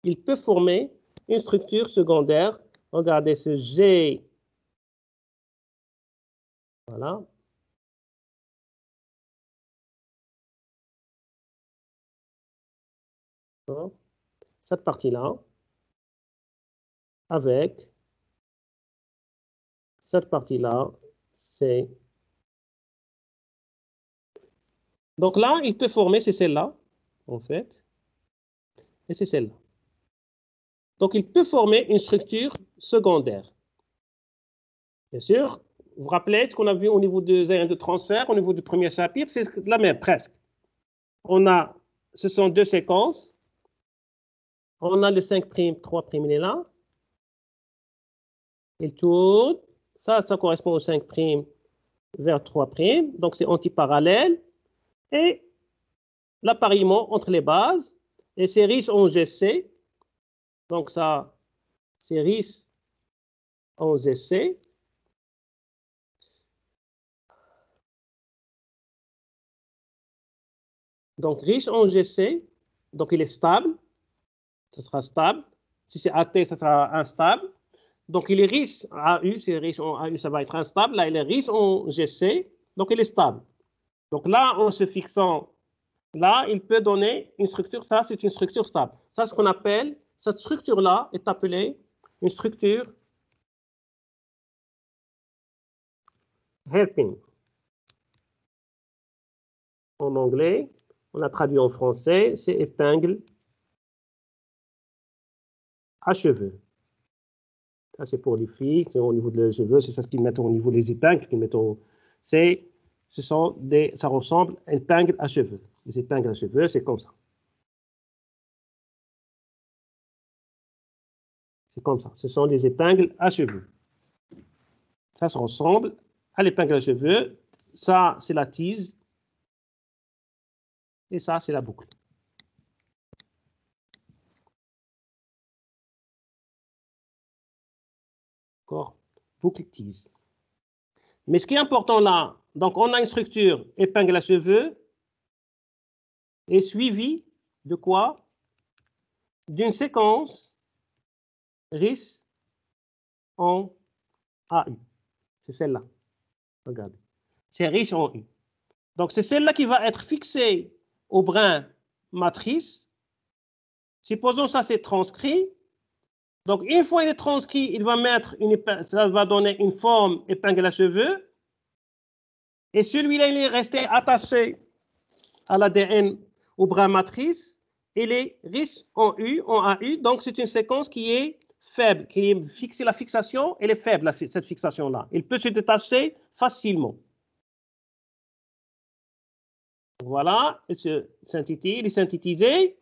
Il peut former une structure secondaire. Regardez ce G. Voilà. Cette partie-là, avec cette partie-là, c'est... Donc là, il peut former, c'est celle-là, en fait, et c'est celle-là. Donc, il peut former une structure secondaire. Bien sûr, vous vous rappelez ce qu'on a vu au niveau des ARN de transfert, au niveau du premier chapitre, c'est la même, presque. Ce sont deux séquences. On a le 5', 3', il est là. Il tourne. Ça correspond au 5', vers 3', donc c'est antiparallèle, et l'appariement entre les bases, et c'est riche en GC, donc ça, c'est riche en GC. Donc riche en GC, donc il est stable, ça sera stable. Si c'est AT, ça sera instable. Donc il est riche en AU, c'est riche en AU, ça va être instable. Là, il est riche en GC, donc il est stable. Donc là, en se fixant là, il peut donner une structure, ça c'est une structure stable. Ça, ce qu'on appelle, cette structure-là est appelée une structure helping. En anglais, on l'a traduit en français, c'est épingle à cheveux. Ça, c'est pour les filles, c'est au niveau des cheveux, c'est ça ce qu'ils mettent au niveau des épingles, qu'ils mettent au... ça ressemble à une épingle à cheveux. Les épingles à cheveux, c'est comme ça. C'est comme ça. Ce sont des épingles à cheveux. Ça ressemble à l'épingle à cheveux. Ça, c'est la tise. Et ça, c'est la boucle. D'accord? Boucle tise. Mais ce qui est important là, donc on a une structure épingle à cheveux et suivie de quoi? D'une séquence riche en AU. C'est celle-là. Regardez. C'est riche en U. Donc c'est celle-là qui va être fixée au brin matrice. Supposons ça c'est transcrit. Donc, une fois il est transcrit, il va mettre ça va donner une forme épingle à cheveux. Et celui-là, il est resté attaché à l'ADN au brin matrice. Il est riche en U, en AU. Donc, c'est une séquence qui est faible, qui est fixée. La fixation, elle est faible, cette fixation-là. Il peut se détacher facilement. Voilà, il est synthétisé.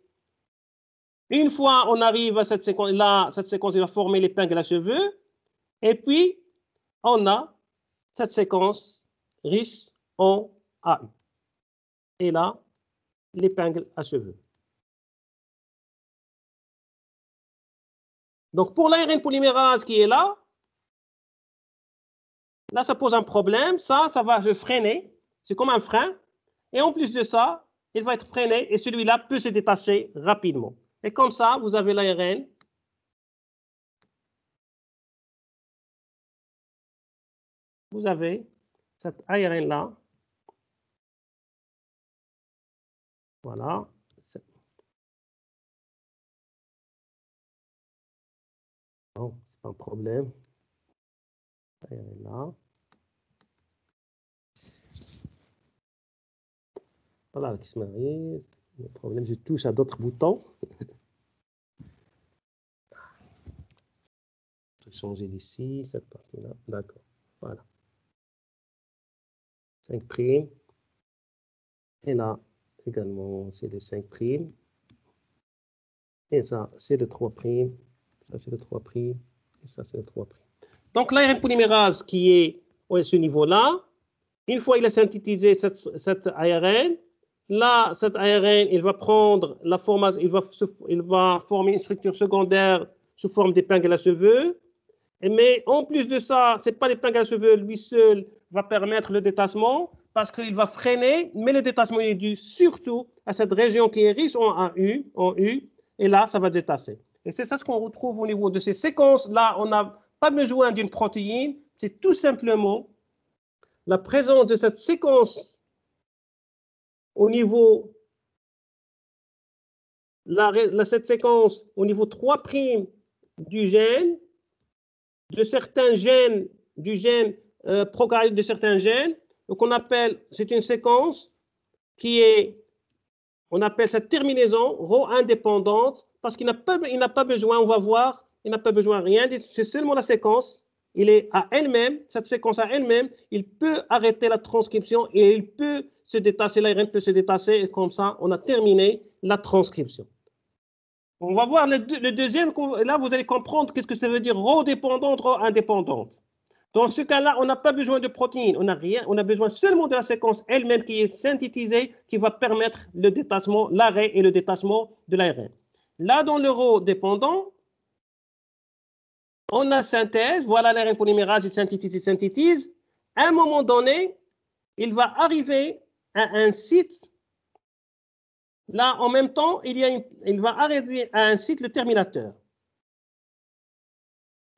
Une fois on arrive à cette séquence-là, cette séquence va former l'épingle à cheveux. Et puis, on a cette séquence riche en AU. Et là, l'épingle à cheveux. Donc, pour l'ARN polymérase qui est là, ça pose un problème. Ça va le freiner. C'est comme un frein. Et en plus de ça, il va être freiné et celui-là peut se détacher rapidement. Et comme ça, vous avez l'ARN. Vous avez cet ARN-là. Voilà. Non, c'est pas un problème. ARN-là. Voilà, qui se marie. Le problème, je touche à d'autres boutons. Je vais changer d'ici, cette partie-là. D'accord. Voilà. 5'. Et là, également, c'est le 5'. Et ça, c'est le 3'. Ça, c'est le 3'. Et ça, c'est le 3'. Donc, l'ARN polymérase qui est à ce niveau-là, une fois il a synthétisé cette ARN, là, cet ARN, il va prendre la formation, il va former une structure secondaire sous forme d'épingle à cheveux. Mais en plus de ça, ce n'est pas l'épingle à cheveux lui seul va permettre le détachement parce qu'il va freiner, mais le détachement est dû surtout à cette région qui est riche en U, et là, ça va détacher. Et c'est ça ce qu'on retrouve au niveau de ces séquences-là. On n'a pas besoin d'une protéine, c'est tout simplement la présence de cette séquence au niveau, cette séquence au niveau 3' du gène, de certains gènes, du gène prokaryote de certains gènes. Donc on appelle, c'est une séquence qui est, on appelle cette terminaison rho indépendante parce qu'il n'a pas besoin, on va voir, il n'a pas besoin de rien, c'est seulement la séquence. Il est à elle-même, cette séquence à elle-même, il peut arrêter la transcription et il peut se détacher, l'ARN peut se détacher et comme ça, on a terminé la transcription. On va voir le deuxième, là vous allez comprendre qu'est-ce que ça veut dire rho dépendante, rho indépendante. Dans ce cas-là, on n'a pas besoin de protéines, on n'a rien, on a besoin seulement de la séquence elle-même qui est synthétisée, qui va permettre le détachement, l'arrêt et le détachement de l'ARN. Là, dans le rho dépendant, on a synthèse, voilà l'ARN polymérase, il synthétise. À un moment donné, il va arriver à un site. Là, en même temps, il va arriver à un site, le terminateur.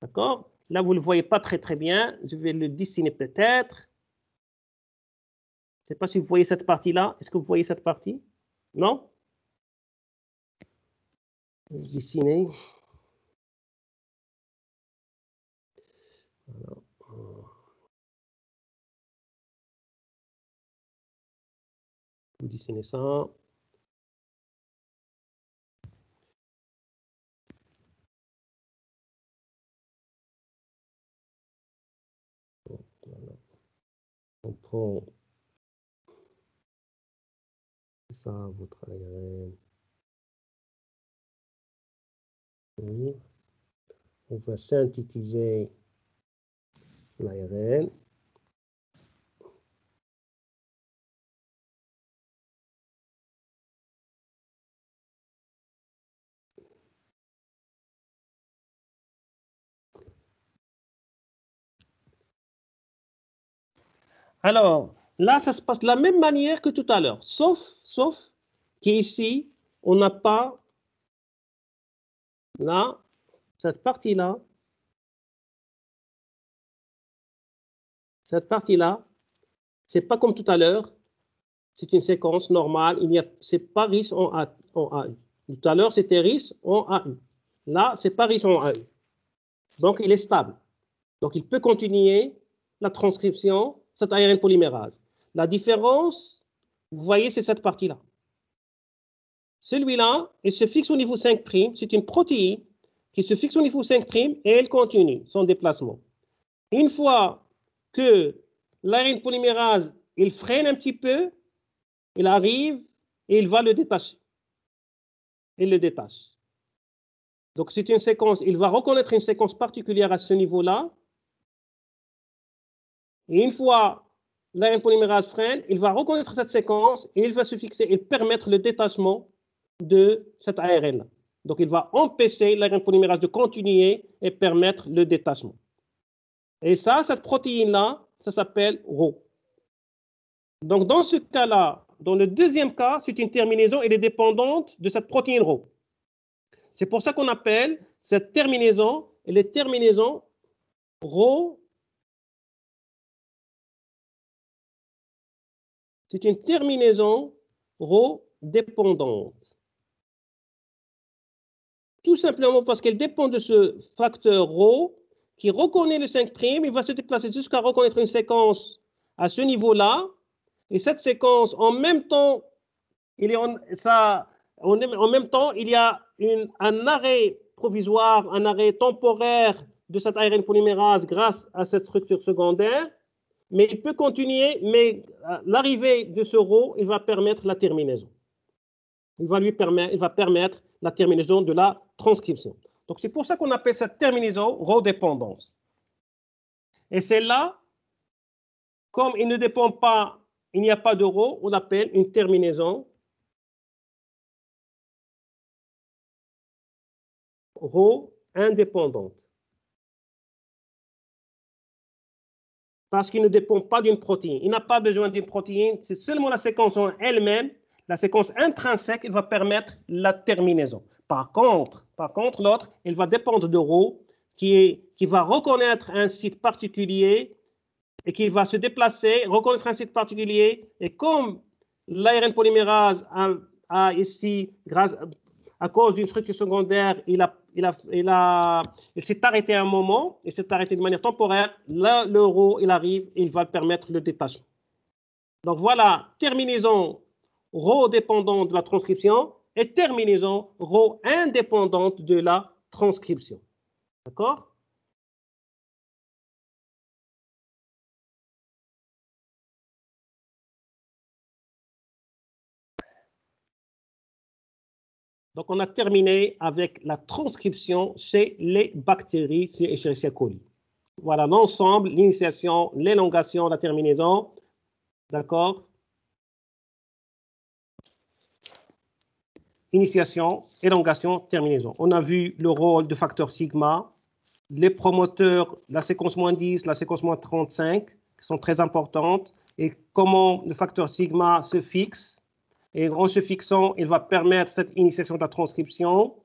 D'accord? Là, vous ne le voyez pas très bien. Je vais le dessiner peut-être. Je ne sais pas si vous voyez cette partie-là. Est-ce que vous voyez cette partie? Non? Je vais dessiner. Voilà. Vous dessinez ça. Voilà. On prend ça, votre ARN. Oui. On va synthétiser l'ARN. Alors, là, ça se passe de la même manière que tout à l'heure, sauf qu'ici, on n'a pas, là, cette partie-là, c'est pas comme tout à l'heure, c'est une séquence normale, c'est pas riche en AU. Tout à l'heure, c'était riche en AU. Là, c'est pas riche en AU. Donc, il est stable. Donc, il peut continuer la transcription, cette ARN polymérase. La différence, vous voyez, c'est cette partie-là. Celui-là, il se fixe au niveau 5', c'est une protéine qui se fixe au niveau 5' et elle continue son déplacement. Une fois que l'ARN polymérase, il freine un petit peu, il arrive et il va le détacher. Il le détache. Donc, c'est une séquence, il va reconnaître une séquence particulière à ce niveau-là. Et une fois l'ARN polymérase freine, il va reconnaître cette séquence et il va se fixer et permettre le détachement de cet ARN-là. Donc, il va empêcher l'ARN polymérase de continuer et permettre le détachement. Et ça, cette protéine-là, ça s'appelle Rho. Donc, dans ce cas-là, dans le deuxième cas, c'est une terminaison, elle est dépendante de cette protéine Rho. C'est pour ça qu'on appelle cette terminaison, elle est terminaison Rho. C'est une terminaison Rho dépendante. Tout simplement parce qu'elle dépend de ce facteur Rho qui reconnaît le 5', il va se déplacer jusqu'à reconnaître une séquence à ce niveau-là. Et cette séquence, en même temps, il y a un arrêt provisoire, un arrêt temporaire de cette ARN polymérase grâce à cette structure secondaire, mais il peut continuer, mais l'arrivée de ce Rho, il va permettre la terminaison. Il va permettre la terminaison de la transcription. Donc, c'est pour ça qu'on appelle cette terminaison Rho-dépendance. Et celle-là, comme il ne dépend pas, il n'y a pas de Rho, on appelle une terminaison Rho indépendante. Parce qu'il ne dépend pas d'une protéine. Il n'a pas besoin d'une protéine, c'est seulement la séquence en elle-même, la séquence intrinsèque, il va permettre la terminaison. Par contre, l'autre, il va dépendre de Rho, qui va reconnaître un site particulier et qui va se déplacer, reconnaître un site particulier. Et comme l'ARN polymérase a ici, à cause d'une structure secondaire, il s'est arrêté à un moment, il s'est arrêté de manière temporaire. Là, le Rho, il arrive et il va permettre le détachement. Donc voilà, terminaison Rho dépendante de la transcription et terminaison Rho indépendante de la transcription. D'accord? Donc, on a terminé avec la transcription chez les bactéries, chez Escherichia coli. Voilà, l'ensemble, l'initiation, l'élongation, la terminaison. D'accord? Initiation, élongation, terminaison. On a vu le rôle de facteur sigma, les promoteurs, la séquence -10, la séquence -35, qui sont très importantes, et comment le facteur sigma se fixe. Et en se fixant, il va permettre cette initiation de la transcription.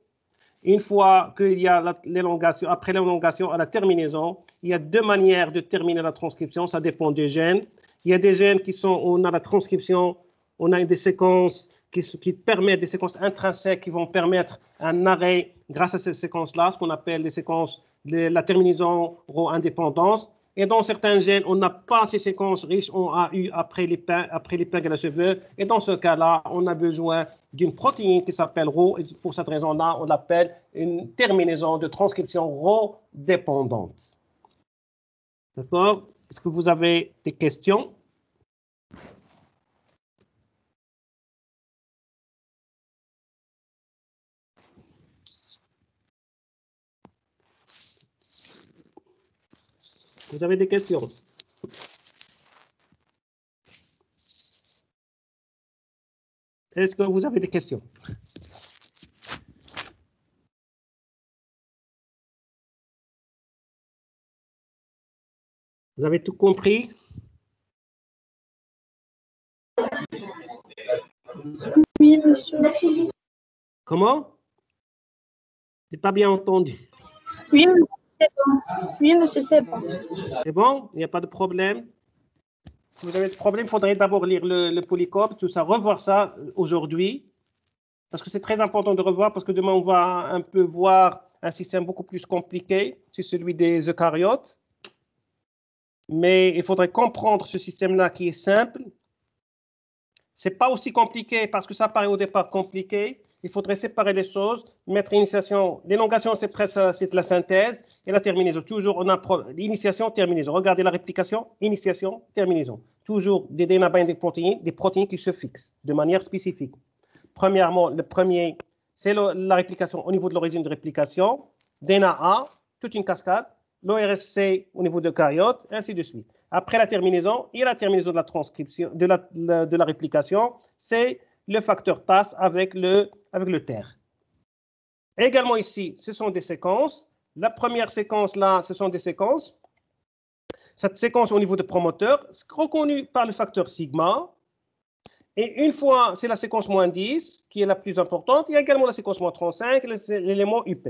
Une fois qu'il y a l'élongation, après l'élongation à la terminaison, il y a deux manières de terminer la transcription, ça dépend des gènes. Il y a des gènes qui sont, on a la transcription, on a des séquences qui permettent, des séquences intrinsèques qui vont permettre un arrêt grâce à ces séquences-là, ce qu'on appelle les séquences de la terminaison rho-indépendance. Et dans certains gènes, on n'a pas ces séquences riches en AU après l'épingle à cheveux. Et dans ce cas-là, on a besoin d'une protéine qui s'appelle Rho. Et pour cette raison-là, on l'appelle une terminaison de transcription Rho-dépendante. D'accord? Est-ce que vous avez des questions? Vous avez des questions? Est-ce que vous avez des questions? Vous avez tout compris? Oui, monsieur. Comment? Je n'ai pas bien entendu. Oui, monsieur, c'est bon. Oui, monsieur, c'est bon. C'est bon? Il n'y a pas de problème? Si vous avez des problèmes, il faudrait d'abord lire le polycope, tout ça, revoir ça aujourd'hui. Parce que c'est très important de revoir, parce que demain, on va un peu voir un système beaucoup plus compliqué, c'est celui des eucaryotes. Mais il faudrait comprendre ce système-là qui est simple. Ce n'est pas aussi compliqué, parce que ça paraît au départ compliqué. Il faudrait séparer les choses, mettre initiation. L'élongation, c'est de la synthèse, et la terminaison. Toujours, on a initiation, terminaison. Regardez la réplication, initiation, terminaison. Toujours des DNA binding protéines, des protéines qui se fixent de manière spécifique. Premièrement, le premier, c'est la réplication au niveau de l'origine de réplication. DNA A, toute une cascade. L'ORSC au niveau de caryote, ainsi de suite. Après la terminaison, il y a la terminaison de la transcription, de la réplication. C'est le facteur TAS avec le TER. Également ici, ce sont des séquences. La première séquence là, ce sont des séquences. Cette séquence au niveau de promoteur, reconnue par le facteur sigma. Et une fois, c'est la séquence -10 qui est la plus importante. Il y a également la séquence -35, l'élément UP.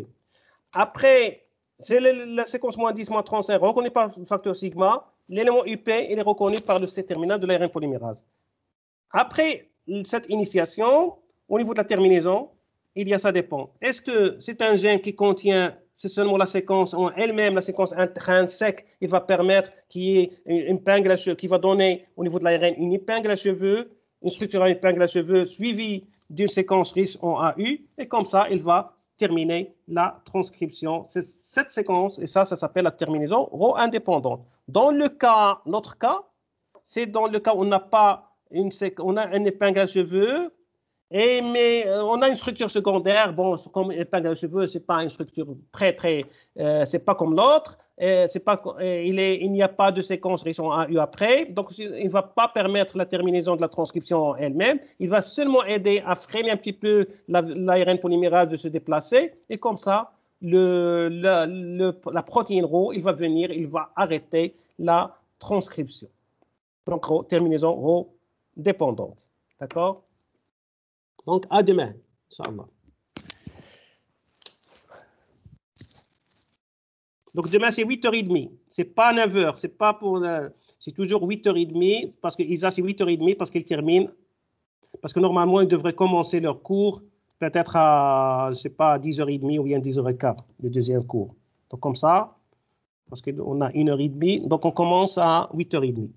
Après, c'est la séquence -10, -35 reconnue par le facteur sigma. L'élément UP, il est reconnu par le C-terminal de l'ARN polymérase. Après cette initiation, au niveau de la terminaison, il y a ça dépend. Est-ce que c'est un gène qui contient, c'est seulement la séquence en elle-même, la séquence intrinsèque, il va permettre qu'il y ait une épingle à cheveux, qui va donner au niveau de l'ARN une épingle à cheveux, une structure à épingle à cheveux suivie d'une séquence riche en AU, et comme ça, il va terminer la transcription. C'est cette séquence, et ça s'appelle la terminaison Rho-indépendante. Dans le cas, notre cas, c'est dans le cas où on n'a pas on a une épingle à cheveux, mais on a une structure secondaire. Bon, comme épingle à cheveux, c'est pas une structure c'est pas comme l'autre. Il n'y a pas de séquence riche en AU après, donc il ne va pas permettre la terminaison de la transcription elle-même. Il va seulement aider à freiner un petit peu l'ARN polymérase de se déplacer, et comme ça, la protéine Rho, il va venir, il va arrêter la transcription. Donc, terminaison Rho dépendante. D'accord? Donc, à demain, Inch'Allah. Donc, demain, c'est 8h30. Ce n'est pas 9h. C'est pas pour c'est toujours 8h30, parce que Isa, c'est 8h30 parce qu'ils terminent. Parce que normalement, ils devraient commencer leur cours peut-être à, je ne sais pas, 10h30 ou bien 10h15, le deuxième cours. Donc, comme ça, parce qu'on a 1h30, donc on commence à 8h30.